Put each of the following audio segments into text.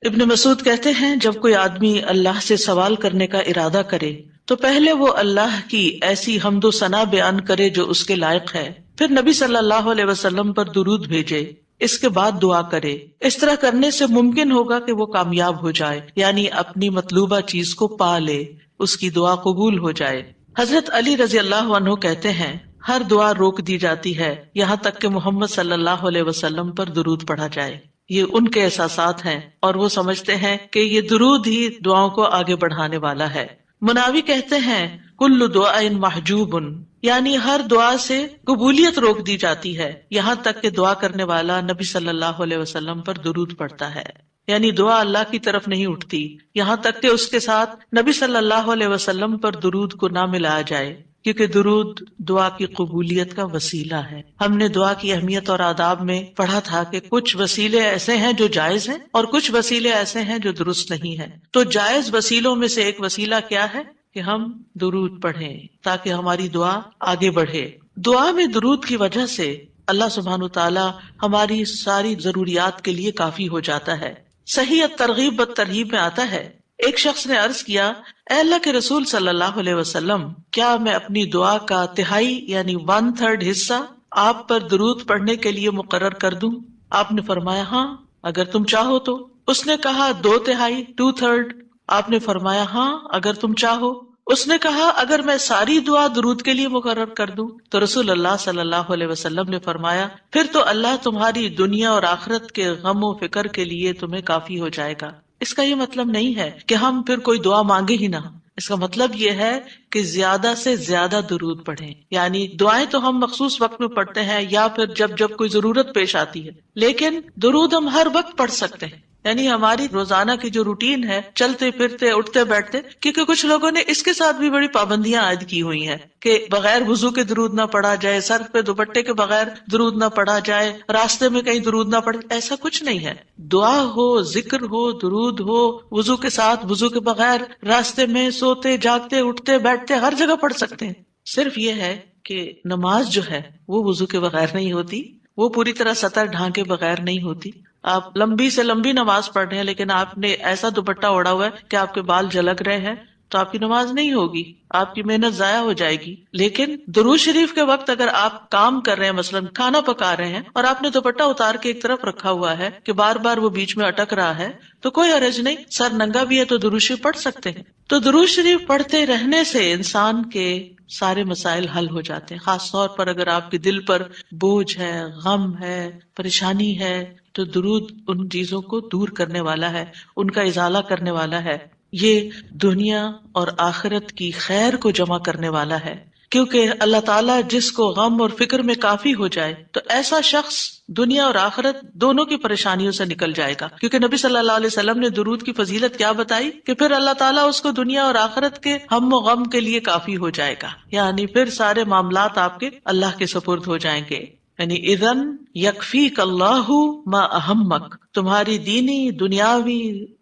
ابن مسعود کہتے ہیں جب کوئی آدمی اللہ سے سوال کرنے کا ارادہ کرے تو پہلے وہ اللہ کی ایسی حمد و ثنا بیان کرے جو اس کے لائق ہے، پھر نبی صلی اللہ علیہ وسلم پر درود بھیجے، اس کے بعد دعا کرے۔ اس طرح کرنے سے ممکن ہوگا کہ وہ کامیاب ہو جائے، یعنی اپنی مطلوبہ چیز کو پا لے، اس کی دعا قبول ہو جائے۔ حضرت علی رضی اللہ عنہ کہتے ہیں ہر دعا روک دی جاتی ہے یہاں تک کہ محمد صلی اللہ علیہ وسلم پر درود پڑھا جائے۔ یہ ان کے احساسات ہیں اور وہ سمجھتے ہیں کہ یہ درود ہی دعاؤں کو آگے بڑھانے والا ہے۔ مناوی کہتے ہیں کل دعاء محجوب، یعنی ہر دعا سے قبولیت روک دی جاتی ہے یہاں تک کہ دعا کرنے والا نبی صلی اللہ علیہ وسلم پر درود پڑھتا ہے، یعنی دعا اللہ کی طرف نہیں اٹھتی یہاں تک کہ اس کے ساتھ نبی صلی اللہ علیہ وسلم پر درود کو نہ ملایا جائے، کیونکہ درود دعا کی قبولیت کا وسیلہ ہے۔ ہم نے دعا کی اہمیت اور آداب میں پڑھا تھا کہ کچھ وسیلے ایسے ہیں جو جائز ہیں اور کچھ وسیلے ایسے ہیں جو درست نہیں ہیں۔ تو جائز وسیلوں میں سے ایک وسیلہ کیا ہے کہ ہم درود پڑھیں تاکہ ہماری دعا آگے بڑھے۔ دعا میں درود کی وجہ سے اللہ سبحانہ وتعالی ہماری ساری ضروریات کے لیے کافی ہو جاتا ہے۔ صحیح الترغیب والترہیب میں آتا ہے ایک شخص نے عرض کیا، اے اللہ کے رسول صلی اللہ علیہ وسلم، کیا میں اپنی دعا کا تہائی یعنی 1/3 حصہ آپ پر درود پڑھنے کے لیے مقرر کر دوں؟ آپ نے فرمایا ہاں اگر تم چاہو تو۔ اس نے کہا 2/3 2/3؟ آپ نے فرمایا ہاں اگر تم چاہو۔ اس نے کہا اگر میں ساری دعا درود کے لیے مقرر کر دوں؟ تو رسول اللہ صلی اللہ علیہ وسلم نے فرمایا پھر تو اللہ تمہاری دنیا اور آخرت کے غم و فکر کے لیے تمہیں کافی ہو جائے گا۔ اس کا یہ مطلب نہیں ہے کہ ہم پھر کوئی دعا مانگے ہی نہ، اس کا مطلب یہ ہے کہ زیادہ سے زیادہ درود پڑھیں، یعنی دعائیں تو ہم مخصوص وقت میں پڑھتے ہیں یا پھر جب کوئی ضرورت پیش آتی ہے، لیکن درود ہم ہر وقت پڑھ سکتے ہیں، یعنی ہماری روزانہ کی جو روٹین ہے، چلتے پھرتے اٹھتے بیٹھتے، کیونکہ کچھ لوگوں نے اس کے ساتھ بھی بڑی پابندیاں عائد کی ہوئی ہیں کہ بغیر وضو کے درود نہ پڑھا جائے، سر پہ دوپٹے کے بغیر درود نہ پڑھا جائے، راستے میں کہیں درود نہ پڑھے۔ ایسا کچھ نہیں ہے، دعا ہو، ذکر ہو، درود ہو، وضو کے ساتھ، وضو کے بغیر، راستے میں، سوتے جاگتے اٹھتے بیٹھتے ہر جگہ پڑھ سکتے ہیں۔ صرف یہ ہے کہ نماز جو ہے وہ وضو کے بغیر نہیں ہوتی، وہ پوری طرح سطر ڈھانکے بغیر نہیں ہوتی۔ آپ لمبی سے لمبی نماز پڑھ رہے ہیں لیکن آپ نے ایسا دوپٹہ اوڑا ہوا ہے کہ آپ کے بال جھلک رہے ہیں تو آپ کی نماز نہیں ہوگی، آپ کی محنت ضائع ہو جائے گی۔ لیکن درود شریف کے وقت اگر آپ کام کر رہے ہیں، مثلا کھانا پکا رہے ہیں اور آپ نے دوپٹہ اتار کے ایک طرف رکھا ہوا ہے کہ بار بار وہ بیچ میں اٹک رہا ہے تو کوئی حرج نہیں، سر ننگا بھی ہے تو درود شریف پڑھ سکتے ہیں۔ تو درود شریف پڑھتے رہنے سے انسان کے سارے مسائل حل ہو جاتے ہیں، خاص طور پر اگر آپ کے دل پر بوجھ ہے، غم ہے، پریشانی ہے تو درود ان چیزوں کو دور کرنے والا ہے، ان کا ازالہ کرنے والا ہے، یہ دنیا اور آخرت کی خیر کو جمع کرنے والا ہے، کیونکہ اللہ تعالیٰ جس کو غم اور فکر میں کافی ہو جائے تو ایسا شخص دنیا اور آخرت دونوں کی پریشانیوں سے نکل جائے گا، کیونکہ نبی صلی اللہ علیہ وسلم نے درود کی فضیلت کیا بتائی کہ پھر اللہ تعالیٰ اس کو دنیا اور آخرت کے ہم و غم کے لیے کافی ہو جائے گا، یعنی پھر سارے معاملات آپ کے اللہ کے سپرد ہو جائیں گے۔ یعنی اذن یکفیک اللہ ما اہمک، تمہاری دینی، دنیاوی،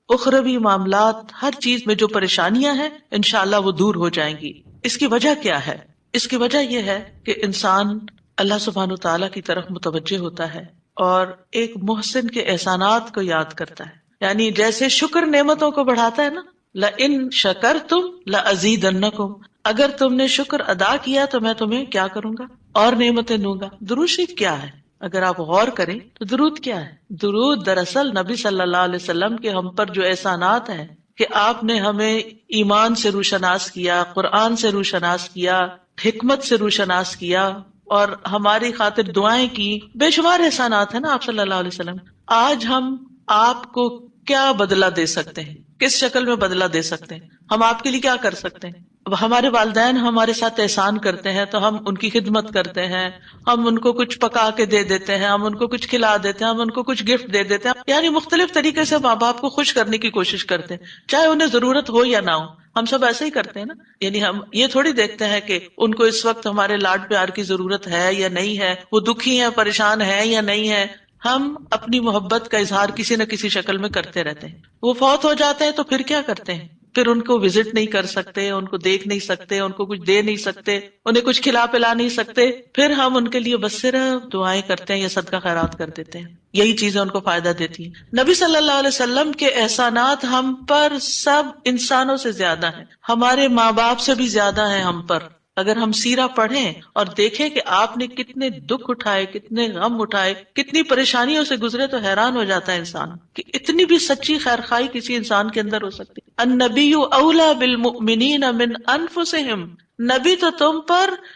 اخروی معاملات، ہر چیز میں جو پریشانیاں ہیں انشاءاللہ وہ دور ہو جائیں گی۔ اس کی وجہ کیا ہے؟ اس کی وجہ یہ ہے کہ انسان اللہ سبحانہ تعالیٰ کی طرف متوجہ ہوتا ہے اور ایک محسن کے احسانات کو یاد کرتا ہے، یعنی جیسے شکر نعمتوں کو بڑھاتا ہے نا، لئن شکرتم لازیدنکم، اگر تم نے شکر ادا کیا تو میں تمہیں کیا کروں گا اور نعمتیں دوں گا۔ درود شریف کیا ہے؟ اگر آپ غور کریں تو درود کیا ہے؟ درود دراصل نبی صلی اللہ علیہ وسلم کے ہم پر جو احسانات ہیں کہ آپ نے ہمیں ایمان سے روشناس کیا، قرآن سے روشناس کیا، حکمت سے روشناس کیا اور ہماری خاطر دعائیں کی، بے شمار احسانات ہیں نا آپ صلی اللہ علیہ وسلم۔ آج ہم آپ کو کیا بدلہ دے سکتے ہیں؟ کس شکل میں بدلہ دے سکتے ہیں؟ ہم آپ کے لیے کیا کر سکتے ہیں؟ اب ہمارے والدین ہمارے ساتھ احسان کرتے ہیں تو ہم ان کی خدمت کرتے ہیں، ہم ان کو کچھ پکا کے دے دیتے ہیں، ہم ان کو کچھ کھلا دیتے ہیں، ہم ان کو کچھ گفٹ دے دیتے ہیں، یعنی مختلف طریقے سے ماں باپ کو خوش کرنے کی کوشش کرتے ہیں، چاہے انہیں ضرورت ہو یا نہ ہو، ہم سب ایسے ہی کرتے ہیں نا۔ یعنی ہم یہ تھوڑی دیکھتے ہیں کہ ان کو اس وقت ہمارے لاڈ پیار کی ضرورت ہے یا نہیں ہے، وہ دکھی ہیں، پریشان ہیں یا نہیں ہے، ہم اپنی محبت کا اظہار کسی نہ کسی شکل میں کرتے رہتے ہیں۔ وہ فوت ہو جاتے ہیں تو پھر کیا کرتے ہیں پھر ان کو وزٹ نہیں کر سکتے، ان کو دیکھ نہیں سکتے، ان کو کچھ دے نہیں سکتے، انہیں کچھ کھلا پلا نہیں سکتے، پھر ہم ان کے لیے بس صرف دعائیں کرتے ہیں یا صدقہ خیرات کر دیتے ہیں، یہی چیزیں ان کو فائدہ دیتی ہیں۔ نبی صلی اللہ علیہ وسلم کے احسانات ہم پر سب انسانوں سے زیادہ ہیں، ہمارے ماں باپ سے بھی زیادہ ہیں ہم پر۔ اگر ہم سیرہ پڑھیں اور دیکھیں کہ آپ نے کتنے دکھ اٹھائے، کتنے غم اٹھائے، کتنی پریشانیوں سے گزرے، تو حیران ہو جاتا ہے انسان کہ اتنی بھی سچی خیر خواہی کسی انسان کے اندر ہو سکتی۔ النبی اولا بالمؤمنین من انفسہم، نبی تو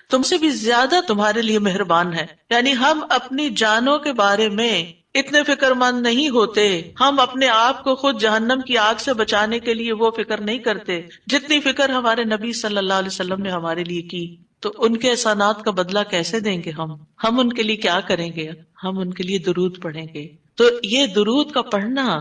تم سے بھی زیادہ تمہارے لیے مہربان ہے، یعنی ہم اپنی جانوں کے بارے میں اتنے فکر مند نہیں ہوتے، ہم اپنے آپ کو خود جہنم کی آگ سے بچانے کے لیے وہ فکر نہیں کرتے جتنی فکر ہمارے نبی صلی اللہ علیہ وسلم نے ہمارے لیے کی۔ تو ان کے احسانات کا بدلہ کیسے دیں گے ہم ان کے لیے کیا کریں گے؟ ہم ان کے لیے درود پڑھیں گے۔ تو یہ درود کا پڑھنا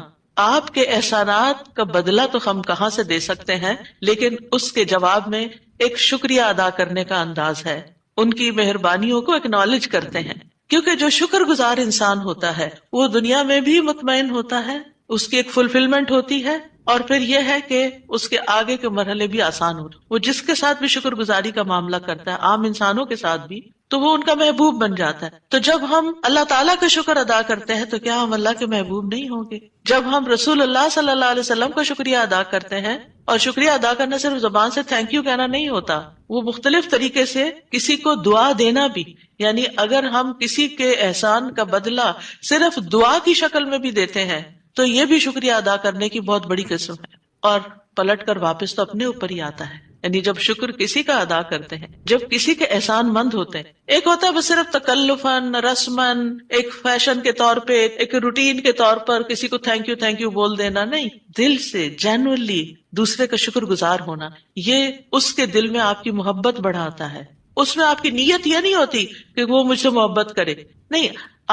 آپ کے احسانات کا بدلہ تو ہم کہاں سے دے سکتے ہیں، لیکن اس کے جواب میں ایک شکریہ ادا کرنے کا انداز ہے، ان کی مہربانیوں کو اکنالج کرتے ہیں، کیونکہ جو شکر گزار انسان ہوتا ہے وہ دنیا میں بھی مطمئن ہوتا ہے، اس کی ایک فلفلمنٹ ہوتی ہے، اور پھر یہ ہے کہ اس کے آگے کے مرحلے بھی آسان ہوتے، وہ جس کے ساتھ بھی شکر گزاری کا معاملہ کرتا ہے، عام انسانوں کے ساتھ بھی، تو وہ ان کا محبوب بن جاتا ہے۔ تو جب ہم اللہ تعالیٰ کا شکر ادا کرتے ہیں تو کیا ہم اللہ کے محبوب نہیں ہوں گے؟ جب ہم رسول اللہ صلی اللہ علیہ وسلم کا شکریہ ادا کرتے ہیں، اور شکریہ ادا کرنا صرف زبان سے تھینک یو کہنا نہیں ہوتا، وہ مختلف طریقے سے کسی کو دعا دینا بھی، یعنی اگر ہم کسی کے احسان کا بدلہ صرف دعا کی شکل میں بھی دیتے ہیں تو یہ بھی شکریہ ادا کرنے کی بہت بڑی قسم ہے، اور پلٹ کر واپس تو اپنے اوپر ہی آتا ہے۔ یعنی جب شکر کسی کا ادا کرتے ہیں، جب کسی کے احسان مند ہوتے ہیں، ایک ہوتا ہے بس صرف تکلفاً رسماً ایک فیشن کے طور پہ، ایک روٹین کے طور پر کسی کو تھینک یو بول دینا، نہیں، دل سے جینوئنلی دوسرے کا شکر گزار ہونا، یہ اس کے دل میں آپ کی محبت بڑھاتا ہے۔ اس میں آپ کی نیت یہ نہیں ہوتی کہ وہ مجھ سے محبت کرے، نہیں،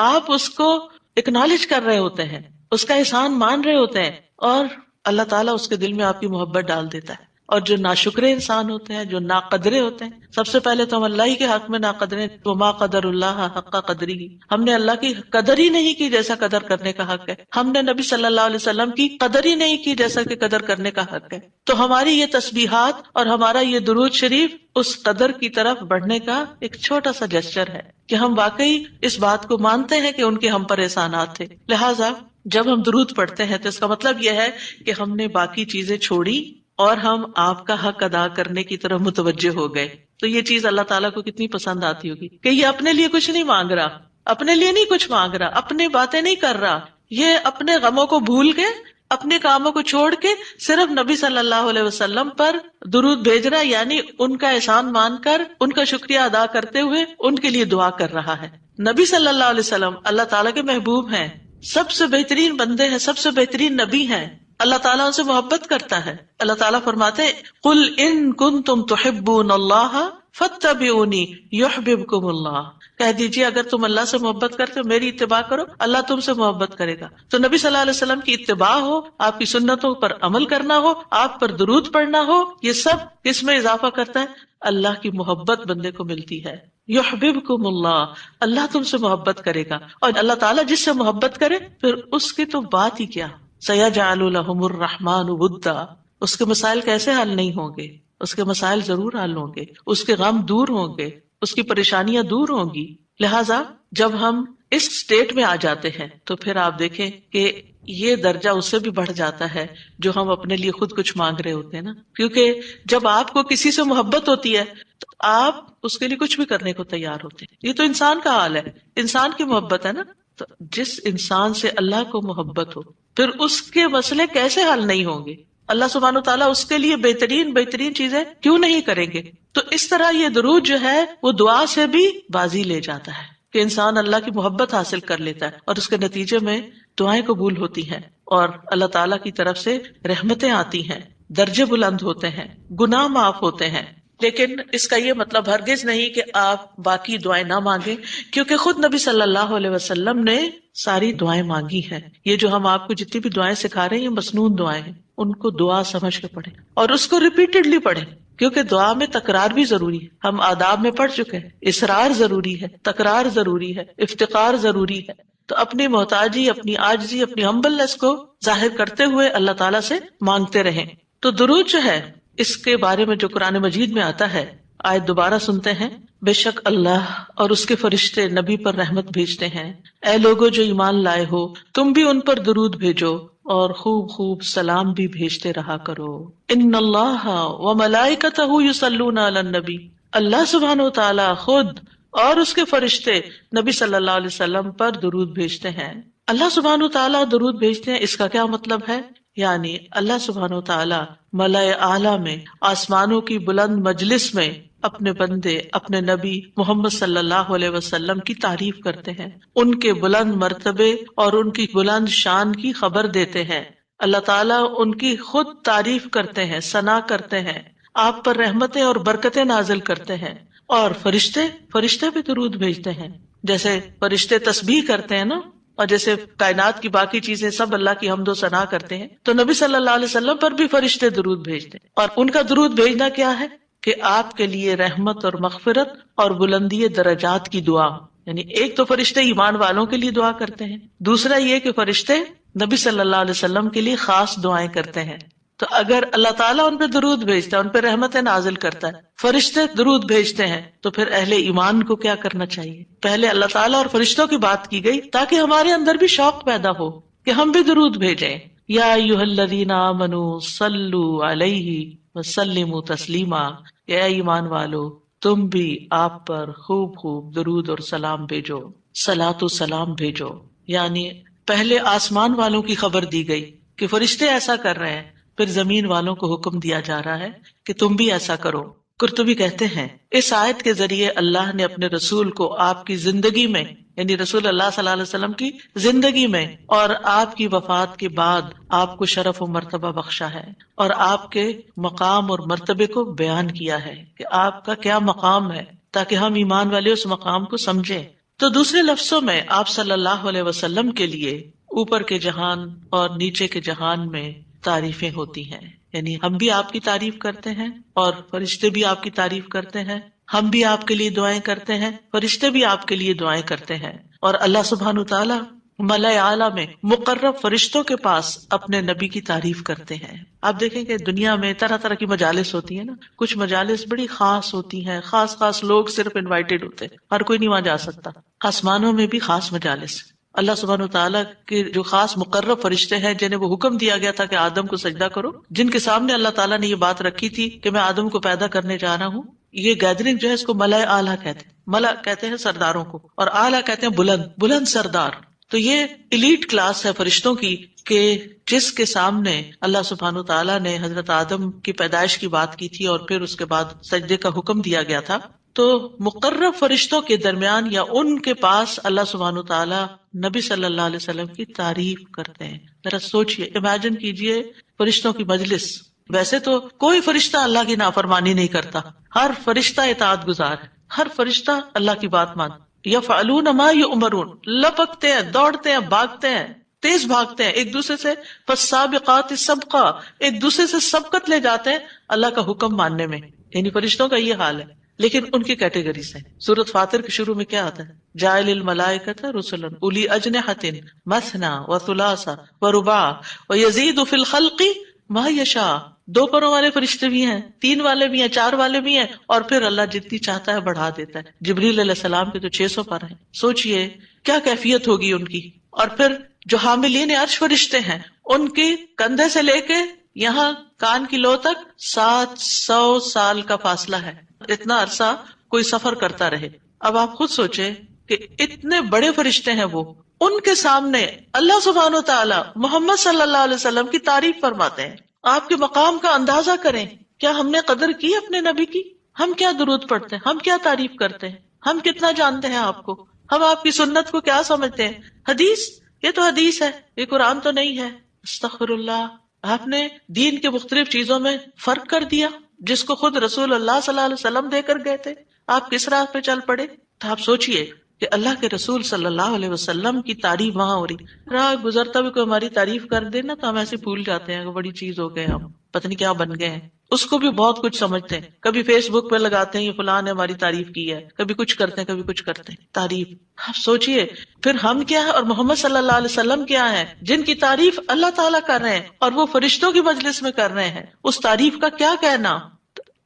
آپ اس کو اکنالج کر رہے ہوتے ہیں، اس کا احسان مان رہے ہوتے ہیں، اور اللہ تعالیٰ اس کے دل میں آپ کی محبت ڈال دیتا ہے۔ اور جو ناشکرے انسان ہوتے ہیں، جو ناقدرے ہوتے ہیں، سب سے پہلے تو ہم اللہ ہی کے حق میں ناقدرے، وما قدر اللہ حق قدری، ہم نے اللہ کی قدر ہی نہیں کی جیسا قدر کرنے کا حق ہے، ہم نے نبی صلی اللہ علیہ وسلم کی قدر ہی نہیں کی جیسا کہ قدر کرنے کا حق ہے۔ تو ہماری یہ تسبیحات اور ہمارا یہ درود شریف اس قدر کی طرف بڑھنے کا ایک چھوٹا سا جسچر ہے کہ ہم واقعی اس بات کو مانتے ہیں کہ ان کے ہم پر احسانات تھے۔ لہٰذا جب ہم درود پڑھتے ہیں تو اس کا مطلب یہ ہے کہ ہم نے باقی چیزیں چھوڑی اور ہم آپ کا حق ادا کرنے کی طرف متوجہ ہو گئے۔ تو یہ چیز اللہ تعالیٰ کو کتنی پسند آتی ہوگی کہ یہ اپنے لیے کچھ نہیں مانگ رہا، اپنے لیے نہیں کچھ مانگ رہا، اپنی باتیں نہیں کر رہا، یہ اپنے غموں کو بھول کے، اپنے کاموں کو چھوڑ کے صرف نبی صلی اللہ علیہ وسلم پر درود بھیج رہا، یعنی ان کا احسان مان کر، ان کا شکریہ ادا کرتے ہوئے ان کے لیے دعا کر رہا ہے۔ نبی صلی اللہ علیہ وسلم اللہ تعالیٰ کے محبوب ہیں، سب سے بہترین بندے ہیں، سب سے بہترین نبی ہیں، اللہ تعالیٰ ان سے محبت کرتا ہے۔ اللہ تعالیٰ فرماتے ہیں قُلْ إِن كُنتُمْ تُحِبُّونَ اللَّهَ فَاتَّبِعُونِي يُحْبِبْكُمُ اللَّهُ، کہہ دیجیے اگر تم اللہ سے محبت کرتے ہو میری اتباع کرو، اللہ تم سے محبت کرے گا۔ تو نبی صلی اللہ علیہ وسلم کی اتباع ہو، آپ کی سنتوں پر عمل کرنا ہو، آپ پر درود پڑھنا ہو، یہ سب کس میں اضافہ کرتا ہے؟ اللہ کی محبت بندے کو ملتی ہے۔ یحببکم اللہ، اللہ تم سے محبت کرے گا، اور اللہ تعالیٰ جس سے محبت کرے پھر اس کی تو بات ہی کیا، سیجعل لہم الرحمن ودا، اس کے مسائل کیسے حل نہیں ہوں گے؟ اس کے مسائل ضرور حل ہوں گے، اس کے غم دور ہوں گے، اس کی پریشانیاں دور ہوں گی۔ لہٰذا جب ہم اس سٹیٹ میں آ جاتے ہیں تو پھر آپ دیکھیں کہ یہ درجہ اس سے بھی بڑھ جاتا ہے جو ہم اپنے لیے خود کچھ مانگ رہے ہوتے ہیں نا، کیونکہ جب آپ کو کسی سے محبت ہوتی ہے تو آپ اس کے لیے کچھ بھی کرنے کو تیار ہوتے ہیں۔ یہ تو انسان کا حال ہے، انسان کی محبت ہے نا، تو جس انسان سے اللہ کو محبت ہو پھر اس کے مسئلے کیسے حل نہیں ہوں گے؟ اللہ سبحانہ وتعالیٰ اس کے لیے بہترین چیزیں کیوں نہیں کریں گے؟ تو اس طرح یہ درود جو ہے وہ دعا سے بھی بازی لے جاتا ہے کہ انسان اللہ کی محبت حاصل کر لیتا ہے، اور اس کے نتیجے میں دعائیں قبول ہوتی ہیں، اور اللہ تعالیٰ کی طرف سے رحمتیں آتی ہیں، درجے بلند ہوتے ہیں، گناہ معاف ہوتے ہیں۔ لیکن اس کا یہ مطلب ہرگز نہیں کہ آپ باقی دعائیں نہ مانگیں، کیونکہ خود نبی صلی اللہ علیہ وسلم نے ساری دعائیں مانگی ہیں۔ یہ جو ہم آپ کو جتنی بھی دعائیں سکھا رہے ہیں یہ مسنون دعائیں ہیں، ان کو دعا سمجھ کے پڑھیں اور اس کو ریپیٹڈلی پڑھیں، کیونکہ دعا میں تکرار بھی ضروری ہے۔ ہم آداب میں پڑھ چکے ہیں، اصرار ضروری ہے، تکرار ضروری ہے، افتقار ضروری ہے۔ تو اپنی محتاجی، اپنی عاجزی، اپنی ہمبلنس کو ظاہر کرتے ہوئے اللہ تعالیٰ سے مانگتے رہیں۔ تو درود جو ہے اس کے بارے میں جو قرآن مجید میں آتا ہے، آیت دوبارہ سنتے ہیں. بے شک اللہ اور اس کے فرشتے نبی پر رحمت بھیجتے ہیں. اے لوگو جو ایمان لائے ہو، تم بھی ان پر درود بھیجو اور خوب خوب سلام بھی بھیجتے رہا کرو. ان اللہ و ملائکتہ یصلون علی النبی، اللہ سبحانہ و تعالی خود اور اس کے فرشتے نبی صلی اللہ علیہ وسلم پر درود بھیجتے ہیں. اللہ سبحانہ و تعالیٰ درود بھیجتے ہیں، اس کا کیا مطلب ہے؟ یعنی اللہ سبحانہ و تعالیٰ ملائے اعلیٰ میں، آسمانوں کی بلند مجلس میں اپنے بندے، اپنے نبی محمد صلی اللہ علیہ وسلم کی تعریف کرتے ہیں، ان کے بلند مرتبے اور ان کی بلند شان کی خبر دیتے ہیں. اللہ تعالیٰ ان کی خود تعریف کرتے ہیں، ثنا کرتے ہیں، آپ پر رحمتیں اور برکتیں نازل کرتے ہیں. اور فرشتے بھی درود بھیجتے ہیں. جیسے فرشتے تسبیح کرتے ہیں نا، اور جیسے کائنات کی باقی چیزیں سب اللہ کی حمد و ثنا کرتے ہیں، تو نبی صلی اللہ علیہ وسلم پر بھی فرشتے درود بھیجتے ہیں. اور ان کا درود بھیجنا کیا ہے کہ آپ کے لیے رحمت اور مغفرت اور بلندی درجات کی دعا. یعنی ایک تو فرشتے ایمان والوں کے لیے دعا کرتے ہیں، دوسرا یہ کہ فرشتے نبی صلی اللہ علیہ وسلم کے لیے خاص دعائیں کرتے ہیں. تو اگر اللہ تعالیٰ ان پہ درود بھیجتا ہے، ان پہ رحمتیں نازل کرتا ہے، فرشتے درود بھیجتے ہیں، تو پھر اہل ایمان کو کیا کرنا چاہیے؟ پہلے اللہ تعالیٰ اور فرشتوں کی بات کی گئی تاکہ ہمارے اندر بھی شوق پیدا ہو کہ ہم بھی درود بھیجیں. یا ایھا الذین آمنوا صلوا علیہ وسلموا تسلیما، اے ایمان والو تم بھی آپ پر خوب خوب درود اور سلام بھیجو، صلاۃ و سلام بھیجو. یعنی پہلے آسمان والوں کی خبر دی گئی کہ فرشتے ایسا کر رہے ہیں، پھر زمین والوں کو حکم دیا جا رہا ہے کہ تم بھی ایسا کرو. قرطبی کہتے ہیں اس آیت کے ذریعے اللہ نے اپنے رسول کو آپ کی زندگی میں، یعنی رسول اللہ صلی اللہ علیہ وسلم کی زندگی میں اور آپ کی وفات کے بعد آپ کو شرف و مرتبہ بخشا ہے، اور آپ کے مقام اور مرتبے کو بیان کیا ہے کہ آپ کا کیا مقام ہے، تاکہ ہم ایمان والے اس مقام کو سمجھیں. تو دوسرے لفظوں میں آپ صلی اللہ علیہ وسلم کے لیے اوپر کے جہان اور نیچے کے جہان میں تعریفیں ہوتی ہیں. یعنی ہم بھی آپ کی تعریف کرتے ہیں اور فرشتے بھی آپ کی تعریف کرتے ہیں، ہم بھی آپ کے لیے دعائیں کرتے ہیں، فرشتے بھی آپ کے لیے دعائیں کرتے ہیں. اور اللہ سبحانہ تعالیٰ ملائے اعلیٰ میں مقرب فرشتوں کے پاس اپنے نبی کی تعریف کرتے ہیں. آپ دیکھیں کہ دنیا میں طرح طرح کی مجالس ہوتی ہیں نا، کچھ مجالس بڑی خاص ہوتی ہیں، خاص لوگ صرف انوائٹڈ ہوتے ہیں، ہر کوئی نہیں وہاں جا سکتا. آسمانوں میں بھی خاص مجالس، اللہ سبحانہ وتعالیٰ کے جو خاص مقرب فرشتے ہیں جنہیں وہ حکم دیا گیا تھا کہ آدم کو سجدہ کرو، جن کے سامنے اللہ تعالیٰ نے یہ بات رکھی تھی کہ میں آدم کو پیدا کرنے جا رہا ہوں. یہ گیدرنگ جو ہے اس کو ملائے اعلیٰ کہتے ہیں. ملا کہتے ہیں سرداروں کو، اور اعلیٰ کہتے ہیں بلند سردار. تو یہ ایلیٹ کلاس ہے فرشتوں کی کہ جس کے سامنے اللہ سبحانہ تعالیٰ نے حضرت آدم کی پیدائش کی بات کی تھی اور پھر اس کے بعد سجدے کا حکم دیا گیا تھا. تو مقرب فرشتوں کے درمیان یا ان کے پاس اللہ سبحانہ تعالیٰ نبی صلی اللہ علیہ وسلم کی تعریف کرتے ہیں. ذرا سوچئے، امیجن کیجئے فرشتوں کی مجلس. ویسے تو کوئی فرشتہ اللہ کی نافرمانی نہیں کرتا، ہر فرشتہ اطاعت گزار ہے، ہر فرشتہ اللہ کی بات مانتا. یفعلون ما یؤمرون، لپکتے ہیں، دوڑتے ہیں، بھاگتے ہیں، تیز بھاگتے ہیں ایک دوسرے سے. فالسابقات سبقا، ایک دوسرے سے سبقت لے جاتے ہیں اللہ کا حکم ماننے میں. یعنی فرشتوں کا یہ حال ہے. لیکن ان کی کیٹیگریز ہیں. سورۃ فاطر کے شروع میں کیا آتا ہے؟ جاعل الملائکۃ رسلا اولی اجنحۃ مثنی وثلاث ورباع ویزید فی الخلق ما یشاء. 2 پروں والے فرشتے بھی ہیں، 3 والے بھی ہیں، 4 والے بھی ہیں، اور پھر اللہ جتنی چاہتا ہے بڑھا دیتا ہے. جبریل علیہ السلام کے تو 600 پر ہیں. سوچئے کیا کیفیت ہوگی ان کی. اور پھر جو حاملین عرش فرشتے ہیں ان کے کندھے سے لے کے یہاں کان کی لو تک 700 سال کا فاصلہ ہے. اتنا عرصہ کوئی سفر کرتا رہے. اب آپ خود سوچیں کہ اتنے بڑے فرشتے ہیں وہ، ان کے سامنے اللہ سبحانہ و تعالیٰ محمد صلی اللہ علیہ وسلم کی تعریف فرماتے ہیں. آپ کے مقام کا اندازہ کریں. کیا ہم نے قدر کی اپنے نبی کی؟ ہم کیا درود پڑھتے ہیں، ہم کیا تعریف کرتے ہیں، ہم کتنا جانتے ہیں آپ کو، ہم آپ کی سنت کو کیا سمجھتے ہیں. حدیث، یہ تو حدیث ہے، یہ قرآن تو نہیں ہے. استغفر اللہ. آپ نے دین کے مختلف چیزوں میں فرق کر دیا جس کو خود رسول اللہ صلی اللہ علیہ وسلم دے کر گئے تھے. آپ کس راہ پہ چل پڑے. تو آپ سوچئے کہ اللہ کے رسول صلی اللہ علیہ وسلم کی تعریف وہاں ہو رہی، راہ گزرتا بھی کوئی ہماری تعریف کر دے نا تو ہم ایسے بھول جاتے ہیں کہ بڑی چیز ہو گئے، ہم پتہ نہیں کیا بن گئے ہیں. اس کو بھی بہت کچھ سمجھتے ہیں. کبھی فیس بک پہ لگاتے ہیں یہ فلاں نے ہماری تعریف کی ہے، کبھی کچھ کرتے ہیں کبھی کچھ کرتے ہیں تعریف. آپ سوچئے پھر ہم کیا ہے اور محمد صلی اللہ علیہ وسلم کیا ہے جن کی تعریف اللہ تعالیٰ کر رہے ہیں اور وہ فرشتوں کی مجلس میں کر رہے ہیں. اس تعریف کا کیا کہنا.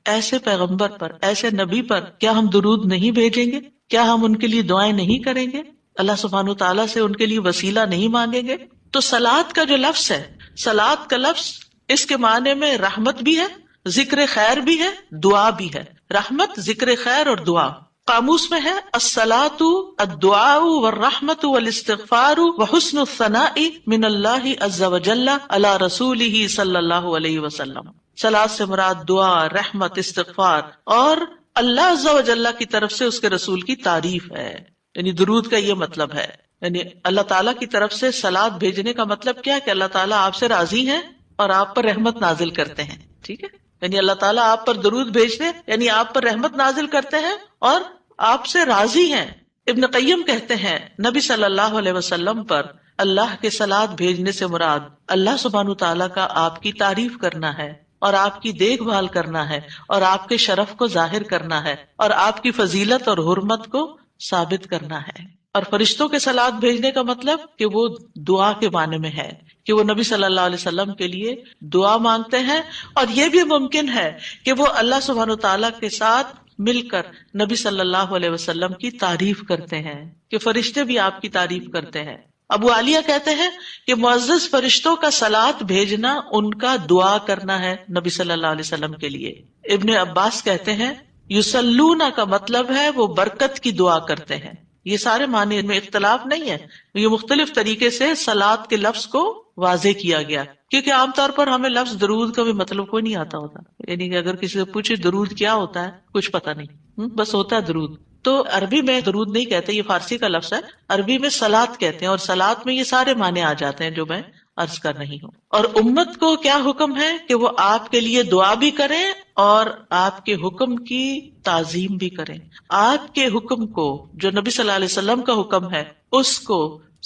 ایسے پیغمبر پر، ایسے نبی پر کیا ہم درود نہیں بھیجیں گے؟ کیا ہم ان کے لیے دعائیں نہیں کریں گے؟ اللہ سبحانہ تعالیٰ سے ان کے لیے وسیلہ نہیں مانگیں گے؟ تو صلاۃ کا جو لفظ ہے، صلاۃ کا لفظ اس کے معنی میں رحمت بھی ہے، ذکر خیر بھی ہے، دعا بھی ہے. رحمت، ذکر خیر اور دعا. قاموس میں ہے الصلاۃ الدعاء والرحمت والاستغفار وحسن الثناء من اللہ عز وجل علی رسولہ صلی اللہ علیہ وسلم. صلاۃ سے مراد دعا، رحمت، استغفار اور اللہ عز وجل کی طرف سے اس کے رسول کی تعریف ہے. یعنی درود کا یہ مطلب ہے، یعنی اللہ تعالیٰ کی طرف سے صلاۃ بھیجنے کا مطلب کیا کہ اللہ تعالیٰ آپ سے راضی ہیں اور آپ پر رحمت نازل کرتے ہیں. ٹھیک ہے، یعنی اللہ تعالیٰ آپ پر درود بھیجتے یعنی آپ پر رحمت نازل کرتے ہیں اور آپ سے راضی ہیں. ابن قیم کہتے ہیں نبی صلی اللہ علیہ وسلم پر اللہ کے صلاۃ بھیجنے سے مراد اللہ سبحانہ تعالیٰ کا آپ کی تعریف کرنا ہے اور آپ کی دیکھ بھال کرنا ہے اور آپ کے شرف کو ظاہر کرنا ہے اور آپ کی فضیلت اور حرمت کو ثابت کرنا ہے. اور فرشتوں کے صلاۃ بھیجنے کا مطلب کہ وہ دعا کے معنی میں ہے کہ وہ نبی صلی اللہ علیہ وسلم کے لیے دعا مانگتے ہیں. اور یہ بھی ممکن ہے کہ وہ اللہ سبحانہ تعالیٰ کے ساتھ مل کر نبی صلی اللہ علیہ وسلم کی تعریف کرتے ہیں کہ فرشتے بھی آپ کی تعریف کرتے ہیں. ابو عالیہ کہتے ہیں کہ معزز فرشتوں کا صلاۃ بھیجنا ان کا دعا کرنا ہے نبی صلی اللہ علیہ وسلم کے لیے. ابن عباس کہتے ہیں یصلون کا مطلب ہے وہ برکت کی دعا کرتے ہیں. یہ سارے معنی میں اختلاف نہیں ہے، یہ مختلف طریقے سے صلاۃ کے لفظ کو واضح کیا گیا کیونکہ عام طور پر ہمیں لفظ درود کا بھی مطلب کوئی نہیں آتا ہوتا. یعنی کہ اگر کسی سے پوچھے درود کیا ہوتا ہے کچھ پتہ نہیں، بس ہوتا ہے درود. تو عربی میں درود نہیں کہتے، یہ فارسی کا لفظ ہے. عربی میں صلاۃ کہتے ہیں اور صلاۃ میں یہ سارے معنی آ جاتے ہیں جو میں عرض کر رہی ہوں. اور امت کو کیا حکم ہے کہ وہ آپ کے لیے دعا بھی کریں اور آپ کے حکم کی تعظیم بھی کریں. آپ کے حکم کو جو نبی صلی اللہ علیہ وسلم کا حکم ہے اس کو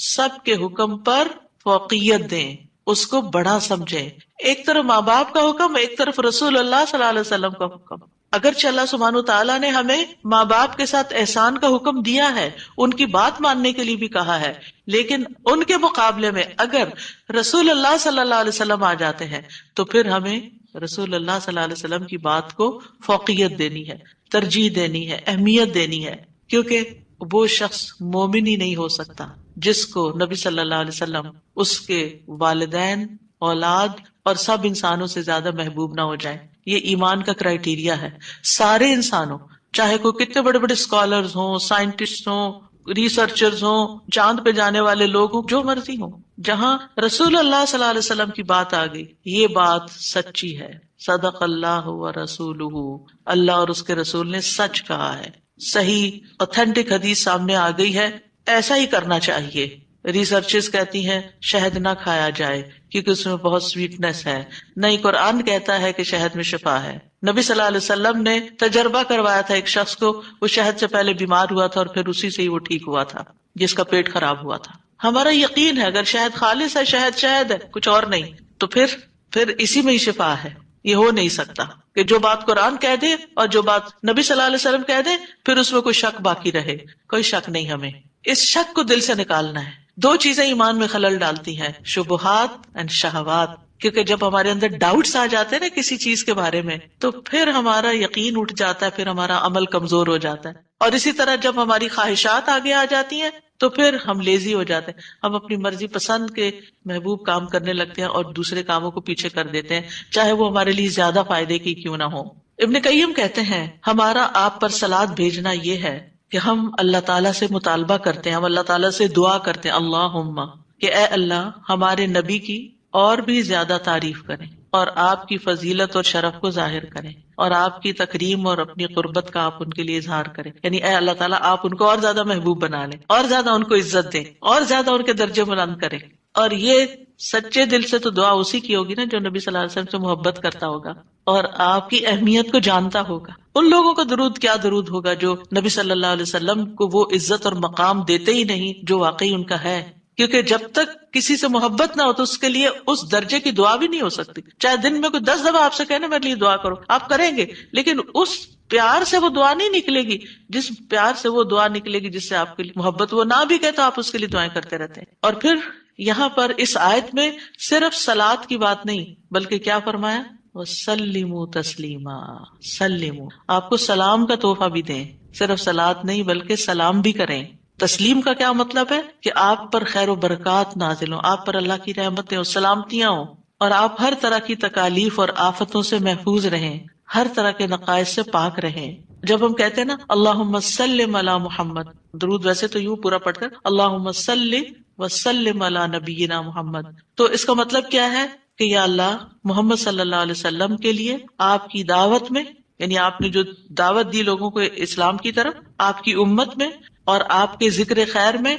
سب کے حکم پر فوقیت دیں، اس کو بڑا سمجھیں. ایک طرف ماں باپ کا حکم، ایک طرف رسول اللہ صلی اللہ علیہ وسلم کا حکم. اگرچہ اللہ سبحانہ تعالیٰ نے ہمیں ماں باپ کے ساتھ احسان کا حکم دیا ہے، ان کی بات ماننے کے لیے بھی کہا ہے، لیکن ان کے مقابلے میں اگر رسول اللہ صلی اللہ علیہ وسلم آ جاتے ہیں تو پھر ہمیں رسول اللہ صلی اللہ علیہ وسلم کی بات کو فوقیت دینی ہے، ترجیح دینی ہے، اہمیت دینی ہے. کیونکہ وہ شخص مومن ہی نہیں ہو سکتا جس کو نبی صلی اللہ علیہ وسلم اس کے والدین، اولاد اور سب انسانوں سے زیادہ محبوب نہ ہو جائے. یہ ایمان کا کرائیٹیریا ہے. سارے انسانوں، چاہے کوئی کتنے بڑے بڑے اسکالرز ہوں، سائنٹسٹ ہوں، ریسرچرز ہوں، چاند پہ جانے والے لوگ ہوں، جو مرضی ہوں، جہاں رسول اللہ صلی اللہ علیہ وسلم کی بات آ گئی یہ بات سچی ہے. صدق اللہ و رسولہ، اللہ اور اس کے رسول نے سچ کہا ہے. صحیح اوتھینٹک حدیث سامنے آ گئی ہے، ایسا ہی کرنا چاہیے. ریسرچز کہتی ہیں شہد نہ کھایا جائے کیونکہ اس میں بہت سویٹنس ہے. نہیں، قرآن کہتا ہے کہ شہد میں شفا ہے. نبی صلی اللہ علیہ وسلم نے تجربہ کروایا تھا ایک شخص کو، وہ شہد سے پہلے بیمار ہوا تھا اور پھر اسی سے ہی وہ ٹھیک ہوا تھا جس کا پیٹ خراب ہوا تھا. ہمارا یقین ہے اگر شہد خالص ہے، شہد شہد ہے، کچھ اور نہیں، تو پھر اسی میں ہی شفا ہے. یہ ہو نہیں سکتا کہ جو بات قرآن کہہ دے اور جو بات نبی صلی اللہ علیہ وسلم کہہ دے پھر اس میں کوئی شک باقی رہے. کوئی شک نہیں. ہمیں اس شک کو دل سے نکالنا ہے. دو چیزیں ایمان میں خلل ڈالتی ہیں، شبہات اور شہوات. کیونکہ جب ہمارے اندر ڈاؤٹس آ جاتے ہیں نا کسی چیز کے بارے میں تو پھر ہمارا یقین اٹھ جاتا ہے، پھر ہمارا عمل کمزور ہو جاتا ہے. اور اسی طرح جب ہماری خواہشات آگے آ جاتی ہیں تو پھر ہم لیزی ہو جاتے ہیں، ہم اپنی مرضی پسند کے محبوب کام کرنے لگتے ہیں اور دوسرے کاموں کو پیچھے کر دیتے ہیں، چاہے وہ ہمارے لیے زیادہ فائدے کی کیوں نہ ہو. ابن قیم کہتے ہیں ہمارا آپ پر صلاۃ بھیجنا یہ ہے کہ ہم اللہ تعالیٰ سے مطالبہ کرتے ہیں، ہم اللہ تعالیٰ سے دعا کرتے ہیں، اللہم، کہ اے اللہ ہمارے نبی کی اور بھی زیادہ تعریف کریں اور آپ کی فضیلت اور شرف کو ظاہر کریں اور آپ کی تکریم اور اپنی قربت کا آپ ان کے لیے اظہار کریں. یعنی اے اللہ تعالیٰ آپ ان کو اور زیادہ محبوب بنا لیں اور زیادہ ان کو عزت دیں اور زیادہ ان کے درجے بلند کریں. اور یہ سچے دل سے تو دعا اسی کی ہوگی نا جو نبی صلی اللہ علیہ وسلم سے محبت کرتا ہوگا اور آپ کی اہمیت کو جانتا ہوگا. ان لوگوں کا درود کیا درود ہوگا جو نبی صلی اللہ علیہ وسلم کو وہ عزت اور مقام دیتے ہی نہیں جو واقعی ان کا ہے. کیونکہ جب تک کسی سے محبت نہ ہو تو اس کے لیے اس درجے کی دعا بھی نہیں ہو سکتی. چاہے دن میں کوئی 10 دفعہ آپ سے کہنا میرے لیے دعا کرو، آپ کریں گے، لیکن اس پیار سے وہ دعا نہیں نکلے گی جس پیار سے وہ دعا نکلے گی جس سے آپ کے لیے محبت. وہ نہ بھی کہ تو آپ اس کے لیے دعائیں کرتے رہتے ہیں. اور پھر یہاں پر اس آیت میں صرف صلات کی بات نہیں بلکہ کیا فرمایا؟ وَسَلِّمُوا تَسْلِيمًا. سلموا، آپ کو سلام کا تحفہ بھی دیں، صرف صلات نہیں بلکہ سلام بھی کریں. تسلیم کا کیا مطلب ہے؟ کہ آپ پر خیر و برکات نازل ہوں، آپ پر اللہ کی رحمتیں اور سلامتیاں ہوں، اور آپ ہر طرح کی تکالیف اور آفتوں سے محفوظ رہیں، ہر طرح کے نقائص سے پاک رہیں. جب ہم کہتے ہیں نا اللہم سلم علی محمد، درود ویسے تو یوں پورا پڑھتے ہیں اللہم صلی وسلم علی نبینا محمد، تو اس کا مطلب کیا ہے کہ یا اللہ محمد صلی اللہ علیہ وسلم کے لیے آپ کی دعوت میں، یعنی آپ نے جو دعوت دی لوگوں کو اسلام کی طرف، آپ کی امت میں اور آپ کے ذکر خیر میں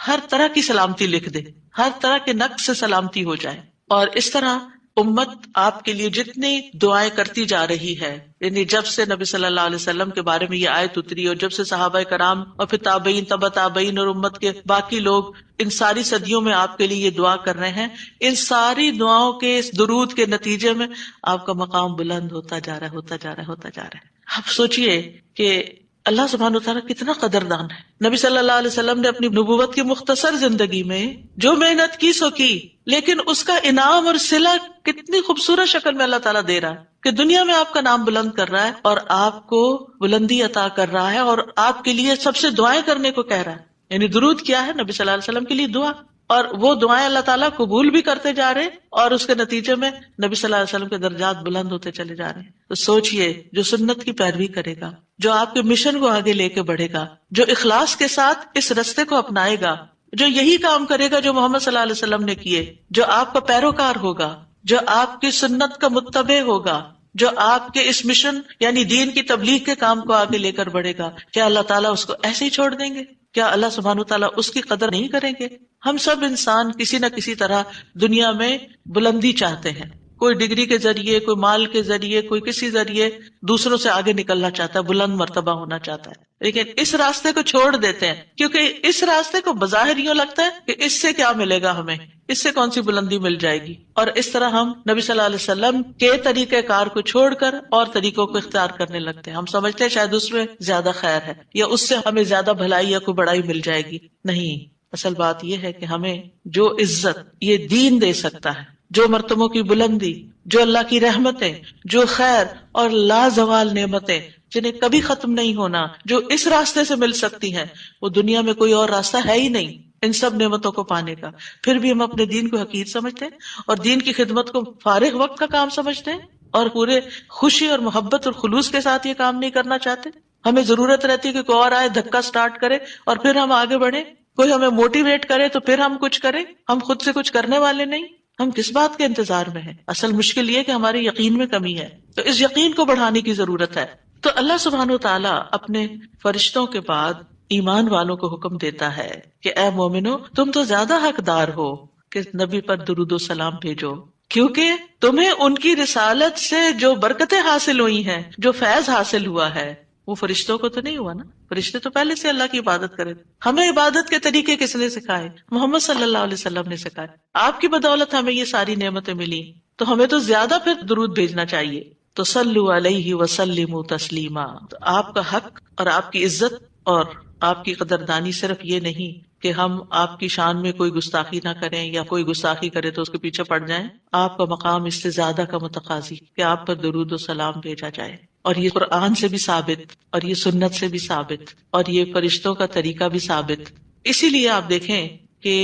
ہر طرح کی سلامتی لکھ دے، ہر طرح کے نقص سے سلامتی ہو جائے. اور اس طرح امت آپ کے لیے جتنی دعائیں کرتی جا رہی ہے، یعنی جب سے نبی صلی اللہ علیہ وسلم کے بارے میں یہ آیت اتری اور جب سے صحابہ کرام اور پھر تابعین تبع تابعین اور امت کے باقی لوگ ان ساری صدیوں میں آپ کے لیے یہ دعا کر رہے ہیں، ان ساری دعاؤں کے اس درود کے نتیجے میں آپ کا مقام بلند ہوتا جا رہا ہے، ہوتا جا رہا ہے، ہوتا جا رہا ہے. آپ سوچئے کہ اللہ سبحانہ وتعالیٰ کتنا قدردان ہے. نبی صلی اللہ علیہ وسلم نے اپنی نبوت کی مختصر زندگی میں جو محنت کی سو کی، لیکن اس کا انعام اور صلہ کتنی خوبصورت شکل میں اللہ تعالیٰ دے رہا ہے کہ دنیا میں آپ کا نام بلند کر رہا ہے اور آپ کو بلندی عطا کر رہا ہے اور آپ کے لیے سب سے دعائیں کرنے کو کہہ رہا ہے. یعنی درود کیا ہے؟ نبی صلی اللہ علیہ وسلم کے لیے دعا، اور وہ دعائیں اللہ تعالیٰ قبول بھی کرتے جا رہے ہیں اور اس کے نتیجے میں نبی صلی اللہ علیہ وسلم کے درجات بلند ہوتے چلے جا رہے ہیں. تو سوچئے جو سنت کی پیروی کرے گا، جو آپ کے مشن کو آگے لے کے بڑھے گا، جو اخلاص کے ساتھ اس رستے کو اپنائے گا، جو یہی کام کرے گا جو محمد صلی اللہ علیہ وسلم نے کیے، جو آپ کا پیروکار ہوگا، جو آپ کی سنت کا متبع ہوگا، جو آپ کے اس مشن یعنی دین کی تبلیغ کے کام کو آگے لے کر بڑھے گا، کیا اللہ تعالیٰ اس کو ایسے ہی چھوڑ دیں گے؟ کیا اللہ سبحانہ تعالیٰ اس کی قدر نہیں کریں گے؟ ہم سب انسان کسی نہ کسی طرح دنیا میں بلندی چاہتے ہیں، کوئی ڈگری کے ذریعے، کوئی مال کے ذریعے، کوئی کسی ذریعے دوسروں سے آگے نکلنا چاہتا ہے، بلند مرتبہ ہونا چاہتا ہے، لیکن اس راستے کو چھوڑ دیتے ہیں کیونکہ اس راستے کو بظاہر یوں لگتا ہے کہ اس سے کیا ملے گا ہمیں، اس سے کون سی بلندی مل جائے گی، اور اس طرح ہم نبی صلی اللہ علیہ وسلم کے طریقہ کار کو چھوڑ کر اور طریقوں کو اختیار کرنے لگتے ہیں. ہم سمجھتے ہیں شاید اس میں زیادہ خیر ہے یا اس سے ہمیں زیادہ بھلائی یا کوئی بڑائی مل جائے گی. نہیں، اصل بات یہ ہے کہ ہمیں جو عزت یہ دین دے سکتا ہے، جو مرتبوں کی بلندی، جو اللہ کی رحمتیں، جو خیر اور لازوال نعمتیں جنہیں کبھی ختم نہیں ہونا، جو اس راستے سے مل سکتی ہیں، وہ دنیا میں کوئی اور راستہ ہے ہی نہیں ان سب نعمتوں کو پانے کا. پھر بھی ہم اپنے دین کو حقیر سمجھتے ہیں اور دین کی خدمت کو فارغ وقت کا کام سمجھتے ہیں اور پورے خوشی اور محبت اور خلوص کے ساتھ یہ کام نہیں کرنا چاہتے. ہمیں ضرورت رہتی ہے کہ کوئی اور آئے، دھکا سٹارٹ کرے اور پھر ہم آگے بڑھیں، کوئی ہمیں موٹیویٹ کرے تو پھر ہم کچھ کریں. ہم خود سے کچھ کرنے والے نہیں. ہم کس بات کے انتظار میں ہیں؟ اصل مشکل یہ کہ ہمارے یقین میں کمی ہے، تو اس یقین کو بڑھانے کی ضرورت ہے. تو اللہ سبحانہ وتعالیٰ اپنے فرشتوں کے بعد ایمان والوں کو حکم دیتا ہے کہ اے مومنو، تم تو زیادہ حقدار ہو کہ نبی پر درود و سلام بھیجو، کیونکہ تمہیں ان کی رسالت سے جو برکتیں حاصل ہوئی ہیں، جو فیض حاصل ہوا ہے، وہ فرشتوں کو تو نہیں ہوا نا. فرشتے تو پہلے سے اللہ کی عبادت کرے. ہمیں عبادت کے طریقے کس نے سکھائے؟ محمد صلی اللہ علیہ وسلم نے سکھائے. آپ کی بدولت ہمیں یہ ساری نعمتیں ملی، تو ہمیں تو زیادہ پھر درود بھیجنا چاہیے. تو صلو علیہ وسلموا تسلیما. تو آپ کا حق اور آپ کی عزت اور آپ کی قدردانی صرف یہ نہیں کہ ہم آپ کی شان میں کوئی گستاخی نہ کریں یا کوئی گستاخی کرے تو اس کے پیچھے پڑ جائیں. آپ کا مقام اس سے زیادہ کا متقاضی کہ آپ پر درود و سلام بھیجا جائے. اور یہ قرآن سے بھی ثابت اور یہ سنت سے بھی ثابت اور یہ فرشتوں کا طریقہ بھی ثابت. اسی لیے آپ دیکھیں کہ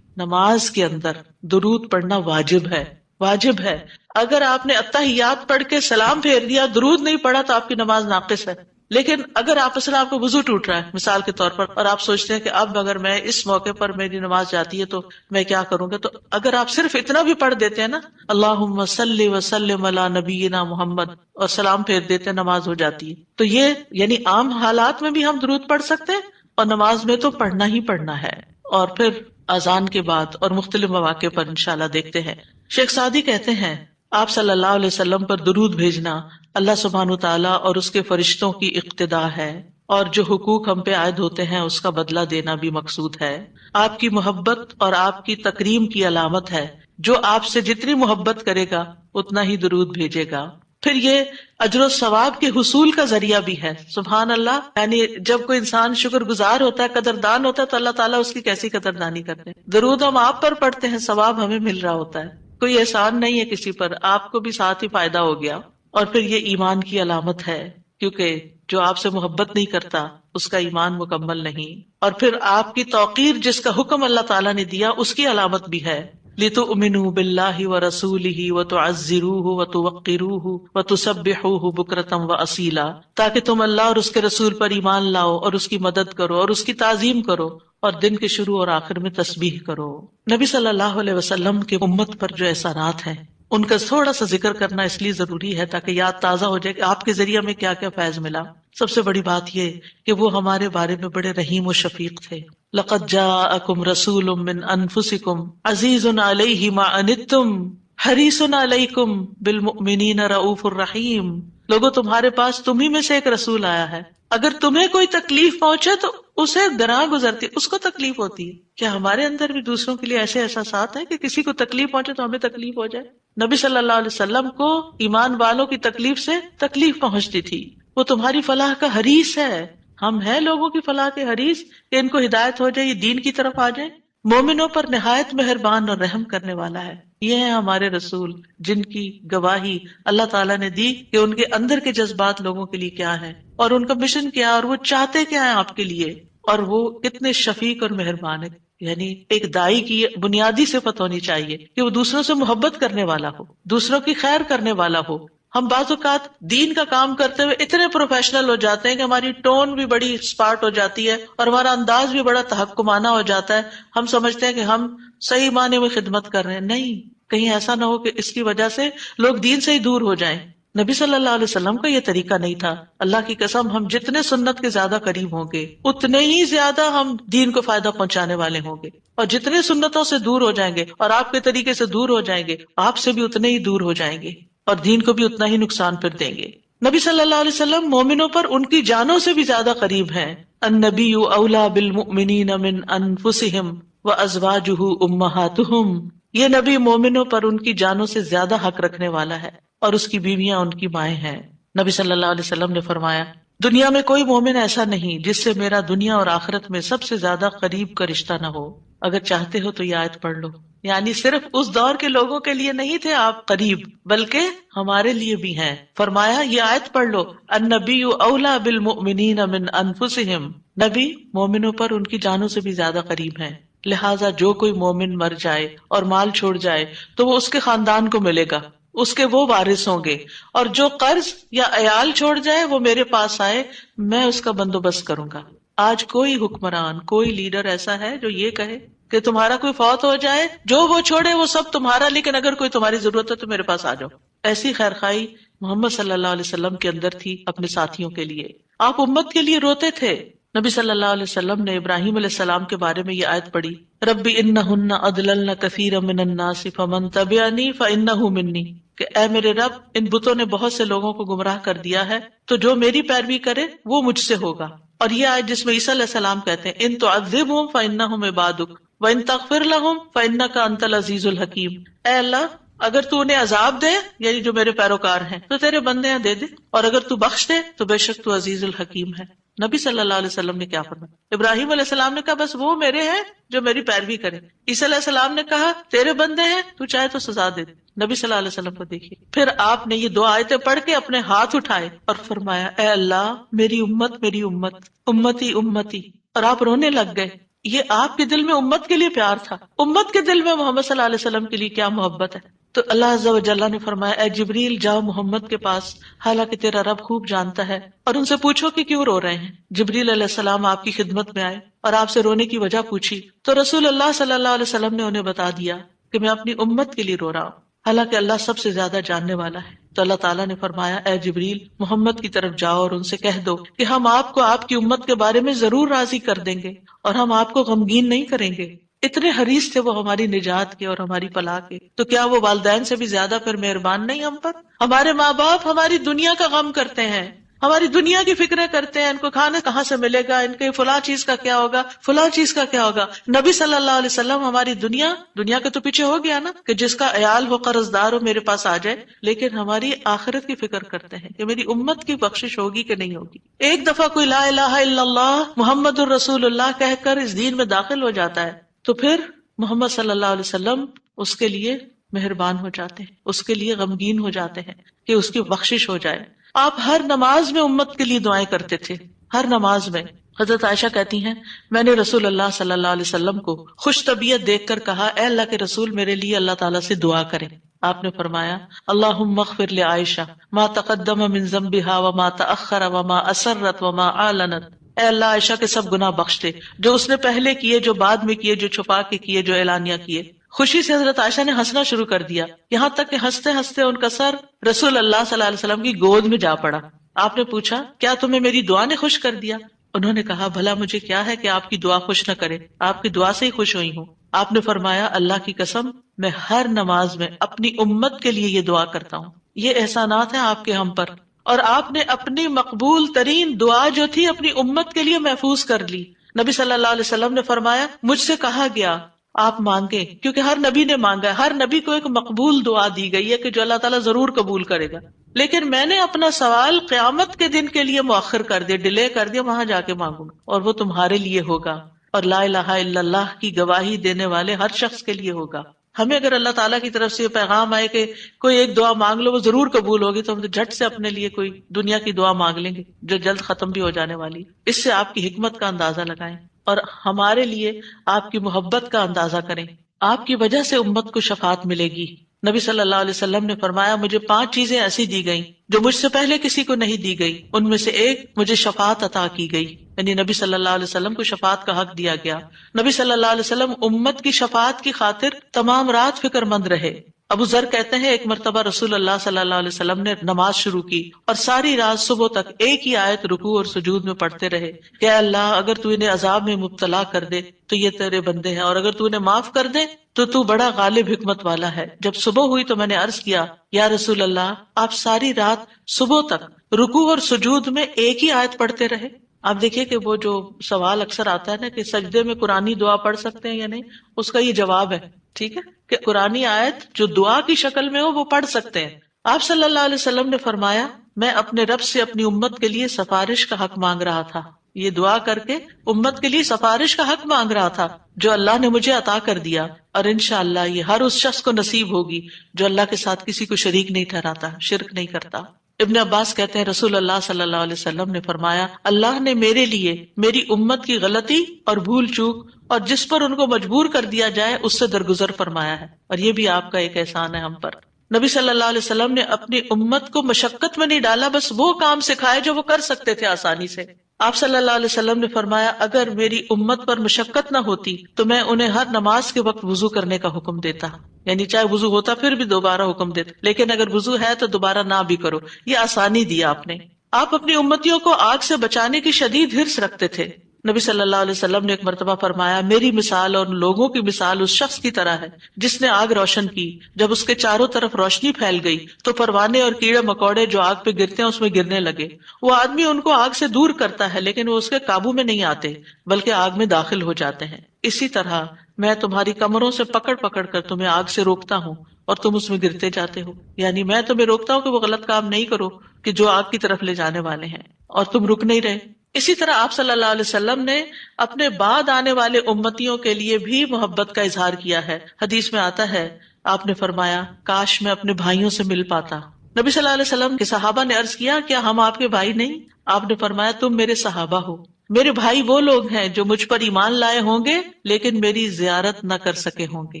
نماز کے اندر درود پڑھنا واجب ہے، واجب ہے. اگر آپ نے اتحیات پڑھ کے سلام پھیر دیا، درود نہیں پڑھا، تو آپ کی نماز ناقص ہے. لیکن اگر آپ کو وضو ٹوٹ رہا ہے مثال کے طور پر، اور آپ سوچتے ہیں کہ اب اگر میں اس موقع پر میری نماز جاتی ہے تو میں کیا کروں گا، تو اگر آپ صرف اتنا بھی پڑھ دیتے ہیں نا اللہم صلی وسلم علی نبینا محمد اور سلام پھیر دیتے ہیں، نماز ہو جاتی ہے. تو یہ یعنی عام حالات میں بھی ہم درود پڑھ سکتے ہیں اور نماز میں تو پڑھنا ہی پڑھنا ہے. اور پھر اذان کے بعد اور مختلف مواقع پر انشاءاللہ دیکھتے ہیں. شیخ سعدی کہتے ہیں آپ صلی اللہ علیہ وسلم پر درود بھیجنا اللہ سبحانہ تعالیٰ اور اس کے فرشتوں کی اقتدا ہے اور جو حقوق ہم پہ عائد ہوتے ہیں اس کا بدلہ دینا بھی مقصود ہے۔ آپ کی محبت اور آپ کی تکریم کی علامت ہے، جو آپ سے جتنی محبت کرے گا اتنا ہی درود بھیجے گا۔ پھر یہ اجر و ثواب کے حصول کا ذریعہ بھی ہے۔ سبحان اللہ، یعنی جب کوئی انسان شکر گزار ہوتا ہے، قدردان ہوتا ہے، تو اللہ تعالیٰ اس کی کیسی قدردانی کرتے ہیں۔ درود ہم آپ پر پڑھتے ہیں، ثواب ہمیں مل رہا ہوتا ہے، کوئی احسان نہیں ہے کسی پر، آپ کو بھی ساتھ ہی فائدہ ہو گیا۔ اور پھر یہ ایمان کی علامت ہے، کیونکہ جو آپ سے محبت نہیں کرتا اس کا ایمان مکمل نہیں۔ اور پھر آپ کی توقیر، جس کا حکم اللہ تعالیٰ نے دیا، اس کی علامت بھی ہے۔ لِتُؤْمِنُوا بِاللَّهِ وَرَسُولِهِ وَتُعَزِّرُوهُ وَتُوَقِّرُوهُ وَتُسَبِّحُوهُ بُكْرَةً وَأَصِيلًا، تاکہ تم اللہ اور اس کے رسول پر ایمان لاؤ اور اس کی مدد کرو اور اس کی تعظیم کرو اور دن کے شروع اور آخر میں تسبیح کرو۔ نبی صلی اللہ علیہ وسلم کے امت پر جو احسانات ہیں ان کا تھوڑا سا ذکر کرنا اس لیے ضروری ہے تاکہ یاد تازہ ہو جائے کہ آپ کے ذریعے میں کیا کیا فیض ملا۔ سب سے بڑی بات یہ کہ وہ ہمارے بارے میں بڑے رحیم و شفیق تھے۔ لَقَدْ جَاءَكُمْ رَسُولٌ مِّنْ أَنفُسِكُمْ عَزِيزٌ عَلَيْهِ مَا عَنِتُّمْ حَرِيصٌ عَلَيْكُمْ بِالْمُؤْمِنِينَ رَءُوفٌ رَحِيمٌ۔ لوگوں، تمہارے پاس تم ہی میں سے ایک رسول آیا ہے، اگر تمہیں کوئی تکلیف پہنچے تو اسے گراں گزرتی، اس کو تکلیف ہوتی ہے۔ کیا ہمارے اندر بھی دوسروں کے لیے ایسے احساسات ہیں کہ کسی کو تکلیف پہنچے تو ہمیں تکلیف ہو جائے؟ نبی صلی اللہ علیہ وسلم کو ایمان والوں کی تکلیف سے تکلیف پہنچتی تھی۔ وہ تمہاری فلاح کا حریص ہے۔ ہم ہیں لوگوں کی فلاح کے حریص کہ ان کو ہدایت ہو جائے، یہ دین کی طرف آ جائے۔ مومنوں پر نہایت مہربان اور رحم کرنے والا ہے۔ یہ ہیں ہمارے رسول، جن کی گواہی اللہ تعالیٰ نے دی کہ ان کے اندر کے جذبات لوگوں کے لیے کیا ہیں اور ان کا مشن کیا ہے اور وہ چاہتے کیا ہیں آپ کے لیے، اور وہ کتنے شفیق اور مہربان ہے۔ یعنی ایک دائی کی بنیادی صفت ہونی چاہیے کہ وہ دوسروں سے محبت کرنے والا ہو، دوسروں کی خیر کرنے والا ہو۔ ہم بعض اوقات دین کا کام کرتے ہوئے اتنے پروفیشنل ہو جاتے ہیں کہ ہماری ٹون بھی بڑی اسپارٹ ہو جاتی ہے اور ہمارا انداز بھی بڑا تحکمانہ ہو جاتا ہے۔ ہم سمجھتے ہیں کہ ہم صحیح معنی میں خدمت کر رہے ہیں، نہیں، کہیں ایسا نہ ہو کہ اس کی وجہ سے لوگ دین سے ہی دور ہو جائیں۔ نبی صلی اللہ علیہ وسلم کا یہ طریقہ نہیں تھا۔ اللہ کی قسم، ہم جتنے سنت کے زیادہ قریب ہوں گے اتنے ہی زیادہ ہم دین کو فائدہ پہنچانے والے ہوں گے، اور جتنے سنتوں سے دور ہو جائیں گے اور آپ کے طریقے سے دور ہو جائیں گے، آپ سے بھی اتنے ہی دور ہو جائیں گے اور دین کو بھی اتنا ہی نقصان پھر دیں گے۔ نبی صلی اللہ علیہ وسلم مومنوں پر ان کی جانوں سے بھی زیادہ قریب ہیں۔ النبی اولیٰ بالمؤمنین من انفسہم وازواجہ امہاتہم۔ یہ نبی مومنوں پر ان کی جانوں سے زیادہ حق رکھنے والا ہے اور اس کی بیویاں ان کی مائیں ہیں۔ نبی صلی اللہ علیہ وسلم نے فرمایا، دنیا میں کوئی مومن ایسا نہیں جس سے میرا دنیا اور آخرت میں سب سے زیادہ قریب کا رشتہ نہ ہو۔ اگر چاہتے ہو تو یہ آیت پڑھ لو۔ یعنی صرف اس دور کے لوگوں کے لیے نہیں تھے آپ قریب، بلکہ ہمارے لیے بھی ہیں۔ فرمایا یہ آیت پڑھ لو، النبی اولیٰ بالمؤمنین من انفسہم۔ نبی مومنوں پر ان کی جانوں سے بھی زیادہ قریب ہیں، لہٰذا جو کوئی مومن مر جائے اور مال چھوڑ جائے تو وہ اس کے خاندان کو ملے گا، اس کے وہ وارث ہوں گے، اور جو قرض یا عیال چھوڑ جائے وہ میرے پاس آئے، میں اس کا بندوبست کروں گا۔ آج کوئی حکمران، کوئی لیڈر ایسا ہے جو یہ کہے کہ تمہارا کوئی فوت ہو جائے، جو وہ چھوڑے وہ سب تمہارا، لیکن اگر کوئی تمہاری ضرورت ہے تو میرے پاس آ جاؤ؟ ایسی خیرخواہی محمد صلی اللہ علیہ وسلم کے اندر تھی اپنے ساتھیوں کے لیے۔ آپ امت کے لیے روتے تھے۔ نبی صلی اللہ علیہ وسلم نے ابراہیم علیہ السلام کے بارے میں یہ آیت پڑھی، رب انہن اضللن کثیرا من الناس فمن تبعنی فانہ منی، کہ اے میرے رب، ان بتوں نے بہت سے لوگوں کو گمراہ کر دیا ہے، تو جو میری پیروی کرے وہ مجھ سے ہوگا۔ اور یہ آیت جس میں عیسیٰ علیہ السلام کہتے ہیں، ان تعذبہم فانہم عبادک وان تغفر لہم فانک انت العزیز الحکیم، اے اللہ اگر تو انہیں عذاب دے، یعنی جو میرے پیروکار ہیں، تو تیرے بندے ہیں دے دے، اور اگر تو بخش دے تو بے شک تو عزیز الحکیم ہے۔ نبی صلی اللہ علیہ وسلم نے کیا فرمایا؟ ابراہیم علیہ السلام نے کہا بس وہ میرے ہیں جو میری پیروی کرے۔ عیسیٰ علیہ السلام نے کہا تیرے بندے ہیں، تو چاہے تو سزا دے دے۔ نبی صلی اللہ علیہ وسلم کو دیکھیے، پھر آپ نے یہ دو آیتیں پڑھ کے اپنے ہاتھ اٹھائے اور فرمایا، اے اللہ میری امت، میری امت، امتی امتی، اور آپ رونے لگ گئے۔ یہ آپ کے دل میں امت کے لیے پیار تھا، امت کے دل میں محمد صلی اللہ علیہ وسلم کے لیے کیا محبت ہے۔ تو اللہ عز و جل نے فرمایا، اے جبریل جاؤ محمد کے پاس، حالانکہ تیرا رب خوب جانتا ہے، اور ان سے پوچھو کہ کیوں رو رہے ہیں۔ جبریل علیہ السلام آپ کی خدمت میں آئے اور آپ سے رونے کی وجہ پوچھی، تو رسول اللہ صلی اللہ علیہ وسلم نے انہیں بتا دیا کہ میں اپنی امت کے لیے رو رہا ہوں، حالانکہ اللہ سب سے زیادہ جاننے والا ہے۔ تو اللہ تعالیٰ نے فرمایا، اے جبریل محمد کی طرف جاؤ اور ان سے کہہ دو کہ ہم آپ کو آپ کی امت کے بارے میں ضرور راضی کر دیں گے اور ہم آپ کو غمگین نہیں کریں گے۔ اتنے حریص تھے وہ ہماری نجات کے اور ہماری فلاح کے، تو کیا وہ والدین سے بھی زیادہ پھر مہربان نہیں ہم پر؟ ہمارے ماں باپ ہماری دنیا کا غم کرتے ہیں، ہماری دنیا کی فکریں کرتے ہیں، ان کو کھانا کہاں سے ملے گا، ان کے فلاں چیز کا کیا ہوگا، فلاں چیز کا کیا ہوگا. نبی صلی اللہ علیہ وسلم ہماری دنیا کے تو پیچھے ہو گیا نا کہ جس کا عیال ہو، قرض دار ہو، میرے پاس آ جائے، لیکن ہماری آخرت کی فکر کرتے ہیں کہ میری امت کی بخشش ہوگی کہ نہیں ہوگی. ایک دفعہ کوئی لا الہ الا اللہ محمد الرسول اللہ کہہ کر اس دین میں داخل ہو جاتا ہے تو پھر محمد صلی اللہ علیہ وسلم اس کے لیے مہربان ہو جاتے ہیں، اس کے لیے غمگین ہو جاتے ہیں کہ اس کی بخشش ہو جائے. آپ ہر نماز میں امت کے لیے دعائیں کرتے تھے، ہر نماز میں. حضرت عائشہ کہتی ہیں میں نے رسول اللہ صلی اللہ علیہ وسلم کو خوش طبیعت دیکھ کر کہا اے اللہ کے رسول میرے لیے اللہ تعالیٰ سے دعا کریں. آپ نے فرمایا اللہم اغفر لعائشہ ما تقدم من ذنبها وما تأخر وما اسرت وما اعلنت. اے اللہ عائشہ کے سب گناہ بخش دے، جو اس نے پہلے کیے، جو بعد میں کیے، جو چھپا کے کیے، جو اعلانیہ کیے. خوشی سے حضرت عائشہ نے ہنسنا شروع کر دیا، یہاں تک کہ ہنستے ہنستے ان کا سر رسول اللہ صلی اللہ علیہ وسلم کی گود میں جا پڑا. آپ نے پوچھا کیا تمہیں میری دعا نے خوش کر دیا؟ انہوں نے کہا بھلا مجھے کیا ہے کہ آپ کی دعا خوش نہ کرے، آپ کی دعا سے ہی خوش ہوئی ہوں. آپ نے فرمایا اللہ کی قسم میں ہر نماز میں اپنی امت کے لیے یہ دعا کرتا ہوں. یہ احسانات ہیں آپ کے ہم پر، اور آپ نے اپنی مقبول ترین دعا جو تھی اپنی امت کے لیے محفوظ کر لی. نبی صلی اللہ علیہ وسلم نے فرمایا مجھ سے کہا گیا آپ مانگیں، کیونکہ ہر نبی نے مانگا ہے، ہر نبی کو ایک مقبول دعا دی گئی ہے کہ جو اللہ تعالیٰ ضرور قبول کرے گا، لیکن میں نے اپنا سوال قیامت کے دن کے لیے مؤخر کر دیا، ڈیلے کر دیا، وہاں جا کے مانگوں گا اور وہ تمہارے لیے ہوگا اور لا الہ الا اللہ کی گواہی دینے والے ہر شخص کے لیے ہوگا. ہمیں اگر اللہ تعالیٰ کی طرف سے یہ پیغام آئے کہ کوئی ایک دعا مانگ لو وہ ضرور قبول ہوگی، تو ہم جھٹ سے اپنے لیے کوئی دنیا کی دعا مانگ لیں گے جو جلد ختم بھی ہو جانے والی. اس سے آپ کی حکمت کا اندازہ لگائیں اور ہمارے لیے آپ کی محبت کا اندازہ کریں. آپ کی وجہ سے امت کو شفاعت ملے گی. نبی صلی اللہ علیہ وسلم نے فرمایا مجھے 5 چیزیں ایسی دی گئیں جو مجھ سے پہلے کسی کو نہیں دی گئی. ان میں سے ایک مجھے شفاعت عطا کی گئی، یعنی نبی صلی اللہ علیہ وسلم کو شفاعت کا حق دیا گیا. نبی صلی اللہ علیہ وسلم امت کی شفاعت کی خاطر تمام رات فکر مند رہے. ابو ذر کہتے ہیں ایک مرتبہ رسول اللہ صلی اللہ علیہ وسلم نے نماز شروع کی اور ساری رات صبح تک ایک ہی آیت رکوع اور سجود میں پڑھتے رہے کہ اے اللہ اگر تو انہیں عذاب میں مبتلا کر دے تو یہ تیرے بندے ہیں، اور اگر تو انہیں معاف کر دے تو تو بڑا غالب حکمت والا ہے. جب صبح ہوئی تو میں نے عرض کیا یا رسول اللہ آپ ساری رات صبح تک رکوع اور سجود میں ایک ہی آیت پڑھتے رہے. آپ دیکھیے کہ وہ جو سوال اکثر آتا ہے نا کہ سجدے میں قرآنی دعا پڑھ سکتے ہیں یا نہیں، اس کا یہ جواب ہے، ٹھیک ہے، کہ قرآنی آیت جو دعا کی شکل میں ہو وہ پڑھ سکتے ہیں. آپ صلی اللہ علیہ وسلم نے فرمایا میں اپنے رب سے اپنی امت کے لیے سفارش کا حق مانگ رہا تھا. یہ دعا کر کے امت کے لیے سفارش کا حق مانگ رہا تھا جو اللہ نے مجھے عطا کر دیا، اور انشاءاللہ یہ ہر اس شخص کو نصیب ہوگی جو اللہ کے ساتھ کسی کو شریک نہیں ٹھہراتا، شرک نہیں کرتا. ابن عباس کہتے ہیں رسول اللہ صلی اللہ علیہ وسلم نے فرمایا اللہ نے میرے لیے میری امت کی غلطی اور بھول چوک اور جس پر ان کو مجبور کر دیا جائے اس سے درگزر فرمایا ہے، اور یہ بھی آپ کا ایک احسان ہے ہم پر. نبی صلی اللہ علیہ وسلم نے اپنی امت کو مشقت میں نہیں ڈالا، بس وہ کام سکھائے جو وہ کر سکتے تھے آسانی سے. آپ صلی اللہ علیہ وسلم نے فرمایا اگر میری امت پر مشقت نہ ہوتی تو میں انہیں ہر نماز کے وقت وضو کرنے کا حکم دیتا، یعنی چاہے وضو ہوتا پھر بھی دوبارہ حکم دیتا، لیکن اگر وضو ہے تو دوبارہ نہ بھی کرو. یہ آسانی دی آپ نے. آپ اپنی امتیوں کو آگ سے بچانے کی شدید حرص رکھتے تھے. نبی صلی اللہ علیہ وسلم نے ایک مرتبہ فرمایا میری مثال اور لوگوں کی مثال اس شخص کی طرح ہے جس نے آگ روشن کی، جب اس کے چاروں طرف روشنی پھیل گئی تو پروانے اور کیڑے مکوڑے جو آگ پہ گرتے ہیں اس میں گرنے لگے. وہ آدمی ان کو آگ سے دور کرتا ہے لیکن وہ اس کے قابو میں نہیں آتے بلکہ آگ میں داخل ہو جاتے ہیں. اسی طرح میں تمہاری کمروں سے پکڑ پکڑ کر تمہیں آگ سے روکتا ہوں اور تم اس میں گرتے جاتے ہو، یعنی میں تمہیں روکتا ہوں کہ وہ غلط کام نہیں کرو کہ جو آگ کی طرف لے جانے والے ہیں، اور تم رک نہیں رہے. اسی طرح آپ صلی اللہ علیہ وسلم نے اپنے بعد آنے والے امتیوں کے لیے بھی محبت کا اظہار کیا ہے. حدیث میں آتا ہے آپ نے فرمایا کاش میں اپنے بھائیوں سے مل پاتا. نبی صلی اللہ علیہ وسلم کے صحابہ نے عرض کیا کیا ہم آپ کے بھائی نہیں؟ آپ نے فرمایا تم میرے صحابہ ہو. میرے بھائی وہ لوگ ہیں جو مجھ پر ایمان لائے ہوں گے لیکن میری زیارت نہ کر سکے ہوں گے،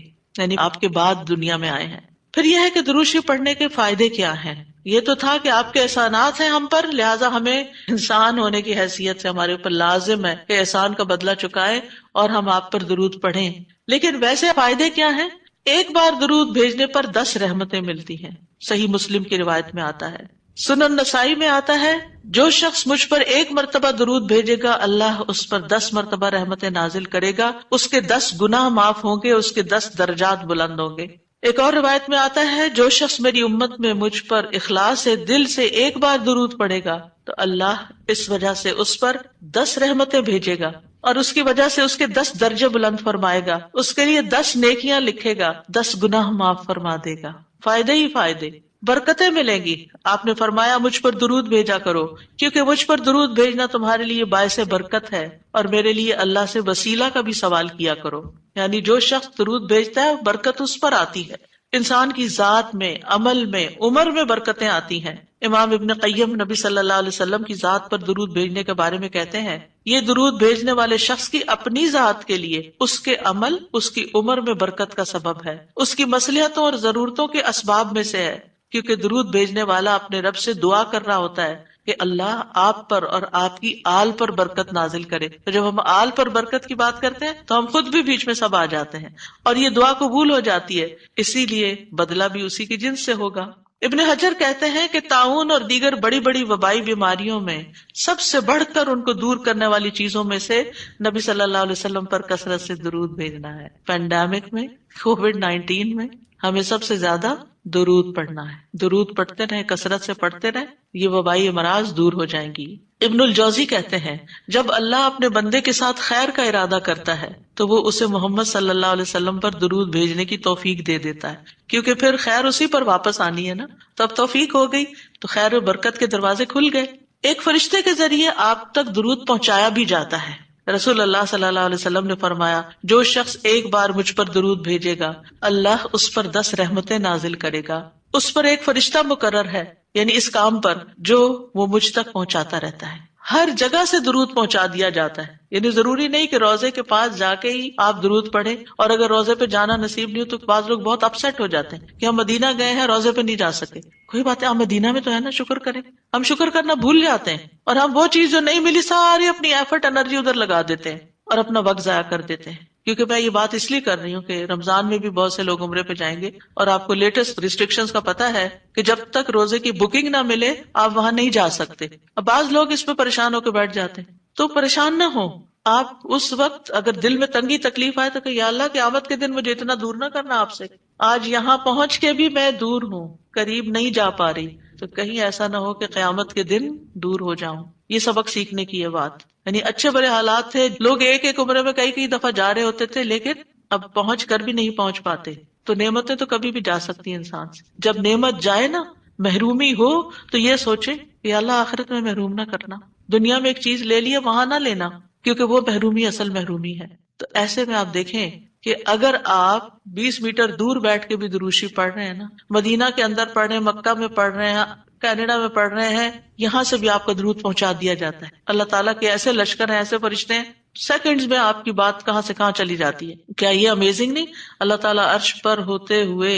یعنی آپ کے بعد دنیا میں آئے ہیں. پھر یہ ہے کہ درود شریف پڑھنے کے فائدے کیا ہیں. یہ تو تھا کہ آپ کے احسانات ہیں ہم پر، لہٰذا ہمیں انسان ہونے کی حیثیت سے ہمارے اوپر لازم ہے کہ احسان کا بدلہ چکائیں اور ہم آپ پر درود پڑھیں. لیکن ویسے فائدے کیا ہیں؟ ایک بار درود بھیجنے پر 10 رحمتیں ملتی ہیں، صحیح مسلم کی روایت میں آتا ہے. سنن نسائی میں آتا ہے جو شخص مجھ پر 1 مرتبہ درود بھیجے گا اللہ اس پر 10 مرتبہ رحمتیں نازل کرے گا، اس کے 10 گناہ معاف ہوں گے، اس کے 10 درجات بلند ہوں گے. ایک اور روایت میں آتا ہے جو شخص میری امت میں مجھ پر اخلاص سے دل سے ایک بار درود پڑھے گا تو اللہ اس وجہ سے اس پر 10 رحمتیں بھیجے گا اور اس کی وجہ سے اس کے 10 درجے بلند فرمائے گا، اس کے لیے 10 نیکیاں لکھے گا، 10 گناہ معاف فرما دے گا۔ فائدے ہی فائدے، برکتیں ملیں گی۔ آپ نے فرمایا مجھ پر درود بھیجا کرو کیونکہ مجھ پر درود بھیجنا تمہارے لیے باعث برکت ہے، اور میرے لیے اللہ سے وسیلہ کا بھی سوال کیا کرو۔ یعنی جو شخص درود بھیجتا ہے برکت اس پر آتی ہے، انسان کی ذات میں، عمل میں، عمر میں برکتیں آتی ہیں۔ امام ابن قیم نبی صلی اللہ علیہ وسلم کی ذات پر درود بھیجنے کے بارے میں کہتے ہیں، یہ درود بھیجنے والے شخص کی اپنی ذات کے لیے، اس کے عمل، اس کی عمر میں برکت کا سبب ہے، اس کی مصلحتوں اور ضرورتوں کے اسباب میں سے ہے، کیونکہ درود بھیجنے والا اپنے رب سے دعا کر رہا ہوتا ہے کہ اللہ آپ پر اور آپ کی آل پر برکت نازل کرے۔ تو جب ہم آل پر برکت کی بات کرتے ہیں تو ہم خود بھی بیچ میں سب آ جاتے ہیں اور یہ دعا قبول ہو جاتی ہے، اسی لیے بدلہ بھی اسی کی جنس سے ہوگا۔ ابن حجر کہتے ہیں کہ طاعون اور دیگر بڑی بڑی وبائی بیماریوں میں سب سے بڑھ کر ان کو دور کرنے والی چیزوں میں سے نبی صلی اللہ علیہ وسلم پر کثرت سے درود بھیجنا ہے۔ پینڈیمک میں، کووڈ-19 میں ہمیں سب سے زیادہ درود پڑھنا ہے۔ درود پڑھتے رہیں، کثرت سے پڑھتے رہیں، یہ وبائی امراض دور ہو جائیں گی۔ ابن الجوزی کہتے ہیں جب اللہ اپنے بندے کے ساتھ خیر کا ارادہ کرتا ہے تو وہ اسے محمد صلی اللہ علیہ وسلم پر درود بھیجنے کی توفیق دے دیتا ہے، کیونکہ پھر خیر اسی پر واپس آنی ہے نا، تو اب توفیق ہو گئی تو خیر و برکت کے دروازے کھل گئے۔ ایک فرشتے کے ذریعے آپ تک درود پہنچایا بھی جاتا ہے۔ رسول اللہ صلی اللہ علیہ وسلم نے فرمایا جو شخص ایک بار مجھ پر درود بھیجے گا اللہ اس پر 10 رحمتیں نازل کرے گا، اس پر ایک فرشتہ مقرر ہے، یعنی اس کام پر جو وہ مجھ تک پہنچاتا رہتا ہے۔ ہر جگہ سے درود پہنچا دیا جاتا ہے، یعنی ضروری نہیں کہ روزے کے پاس جا کے ہی آپ درود پڑھیں، اور اگر روزے پہ جانا نصیب نہیں ہو تو بعض لوگ بہت اپسیٹ ہو جاتے ہیں کہ ہم مدینہ گئے ہیں روزے پہ نہیں جا سکے۔ کوئی بات ہے، ہم مدینہ میں تو ہے نا، شکر کریں۔ ہم شکر کرنا بھول جاتے ہیں اور ہم وہ چیز جو نہیں ملی ساری اپنی ایفرٹ انرجی ادھر لگا دیتے ہیں اور اپنا وقت ضائع کر دیتے ہیں۔ کیونکہ میں یہ بات اس لیے کر رہی ہوں کہ رمضان میں بھی بہت سے لوگ عمرے پہ جائیں گے اور آپ کو لیٹسٹ ریسٹرکشنز کا پتہ ہے کہ جب تک روزے کی بکنگ نہ ملے آپ وہاں نہیں جا سکتے۔ اب بعض لوگ اس پہ پریشان ہو کے بیٹھ جاتے ہیں، تو پریشان نہ ہو آپ۔ اس وقت اگر دل میں تنگی تکلیف آئے تو کہ یا اللہ قیامت کے دن مجھے اتنا دور نہ کرنا آپ سے، آج یہاں پہنچ کے بھی میں دور ہوں، قریب نہیں جا پا رہی، تو کہیں ایسا نہ ہو کہ قیامت کے دن دور ہو جاؤں۔ یہ سبق سیکھنے کی یہ بات، یعنی اچھے برے حالات تھے، لوگ ایک ایک عمرے میں کئی دفعہ جا رہے ہوتے تھے لیکن اب پہنچ کر بھی نہیں پہنچ پاتے۔ تو نعمتیں تو کبھی بھی جا سکتی ہیں انسان سے، جب نعمت جائے نا، محرومی ہو تو یہ سوچے کہ اللہ آخرت میں محروم نہ کرنا، دنیا میں ایک چیز لے لیے وہاں نہ لینا، کیونکہ وہ محرومی اصل محرومی ہے۔ تو ایسے میں آپ دیکھیں کہ اگر آپ 20 میٹر دور بیٹھ کے بھی دروشی پڑھ رہے ہیں نا، مدینہ کے اندر پڑھ رہے ہیں، مکہ میں پڑھ رہے ہیں، کینیڈا میں پڑھ رہے ہیں، یہاں سے بھی آپ کا درود پہنچا دیا جاتا ہے۔ اللہ تعالیٰ کے ایسے لشکر ہیں، ایسے فرشتے ہیں، سیکنڈز میں آپ کی بات کہاں سے کہاں چلی جاتی ہے۔ کیا یہ امیزنگ نہیں؟ اللہ تعالیٰ عرش پر ہوتے ہوئے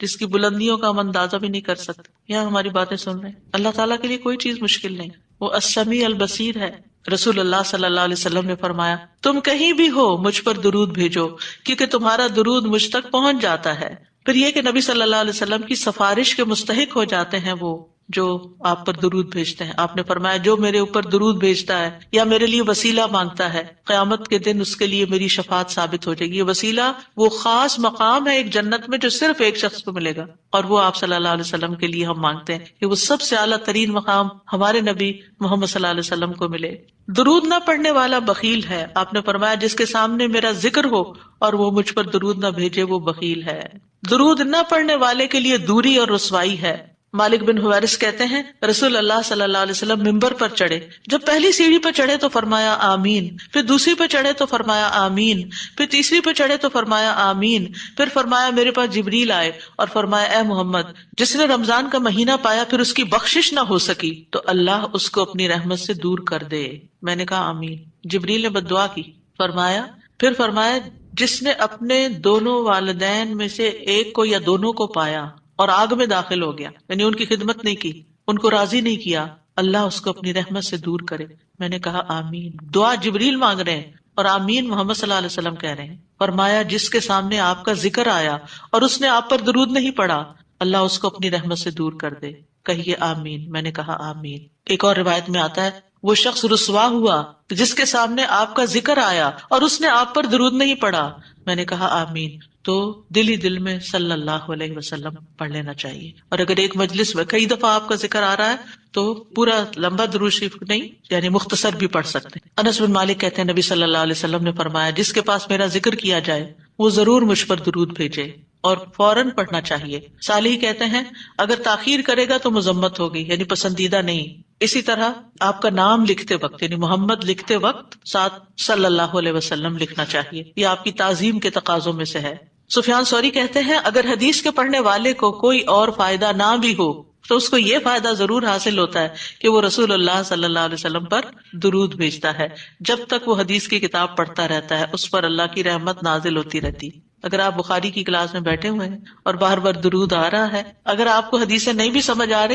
جس کی بلندیوں کا ہم اندازہ بھی نہیں کر سکتے، یہاں ہماری باتیں سن رہے ہیں۔ اللہ تعالیٰ کے لیے کوئی چیز مشکل نہیں، وہ السمیع البصیر ہے۔ رسول اللہ صلی اللہ علیہ وسلم نے فرمایا تم کہیں بھی ہو مجھ پر درود بھیجو کیونکہ تمہارا درود مجھ تک پہنچ جاتا ہے۔ پھر یہ کہ نبی صلی اللہ علیہ وسلم کی سفارش کے مستحق ہو جاتے ہیں وہ جو آپ پر درود بھیجتے ہیں۔ آپ نے فرمایا جو میرے اوپر درود بھیجتا ہے یا میرے لیے وسیلہ مانگتا ہے قیامت کے دن اس کے لیے میری شفاعت ثابت ہو جائے گی۔ یہ وسیلہ وہ خاص مقام ہے ایک جنت میں جو صرف ایک شخص کو ملے گا، اور وہ آپ صلی اللہ علیہ وسلم کے لیے ہم مانگتے ہیں کہ وہ سب سے اعلیٰ ترین مقام ہمارے نبی محمد صلی اللہ علیہ وسلم کو ملے۔ درود نہ پڑھنے والا بخیل ہے۔ آپ نے فرمایا جس کے سامنے میرا ذکر ہو اور وہ مجھ پر درود نہ بھیجے وہ بخیل ہے۔ درود نہ پڑھنے والے کے لیے دوری اور رسوائی ہے۔ مالک بن حویرث کہتے ہیں رسول اللہ صلی اللہ علیہ وسلم ممبر پر چڑھے، جب پہلی سیڑھی پر چڑھے تو فرمایا آمین، پھر دوسری پر چڑھے تو فرمایا آمین، پھر تیسری پر چڑھے تو فرمایا آمین، پھر فرمایا میرے پاس جبریل آئے اور فرمایا اے محمد جس نے رمضان کا مہینہ پایا پھر اس کی بخشش نہ ہو سکی تو اللہ اس کو اپنی رحمت سے دور کر دے۔ میں نے کہا آمین۔ جبریل نے بد دعا کی، پھر فرمایا جس نے اپنے دونوں والدین میں سے ایک کو یا دونوں کو پایا اور آگ میں داخل ہو گیا، یعنی ان کی خدمت نہیں کی، ان کو راضی نہیں کیا، اللہ اس کو اپنی رحمت سے دور کرے۔ میں نے کہا آمین۔ دعا جبریل مانگ رہے ہیں اور آمین محمد صلی اللہ علیہ وسلم کہہ رہے ہیں۔ فرمایا جس کے سامنے آپ کا ذکر آیا اور اس نے آپ پر درود نہیں پڑھا اللہ اس کو اپنی رحمت سے دور کر دے۔ کہیے آمین۔ میں نے کہا آمین۔ ایک اور روایت میں آتا ہے وہ شخص رسوا ہوا جس کے سامنے آپ کا ذکر آیا اور اس نے آپ پر درود نہیں پڑھا۔ میں نے کہا آمین۔ تو دل ہی دل میں صلی اللہ علیہ وسلم پڑھ لینا چاہیے. اور اگر ایک مجلس میں کئی دفعہ آپ کا ذکر آ رہا ہے تو پورا لمبا درود شریف نہیں، یعنی مختصر بھی پڑھ سکتے ہیں. انس بن مالک کہتے ہیں نبی صلی اللہ علیہ وسلم نے فرمایا جس کے پاس میرا ذکر کیا جائے وہ ضرور مجھ پر درود بھیجے اور فوراً پڑھنا چاہیے. صالح کہتے ہیں اگر تاخیر کرے گا تو مذمت ہوگی، یعنی پسندیدہ نہیں. اسی طرح آپ کا نام لکھتے وقت یعنی محمد لکھتے وقت ساتھ صلی اللہ علیہ وسلم لکھنا چاہیے، یہ آپ کی تعظیم کے تقاضوں میں سے ہے. سفیان ثوری کہتے ہیں اگر حدیث کے پڑھنے والے کو کوئی اور فائدہ نہ بھی ہو تو اس کو یہ فائدہ ضرور حاصل ہوتا ہے کہ وہ رسول اللہ صلی اللہ علیہ وسلم پر درود بھیجتا ہے. جب تک وہ حدیث کی کتاب پڑھتا رہتا ہے اس پر اللہ کی رحمت نازل ہوتی رہتی. اگر آپ بخاری کی کلاس میں بیٹھے ہوئے ہیں اور بار بار درود آ رہا ہے، اگر آپ کو حدیثیں نہیں بھی سمجھ آ رہی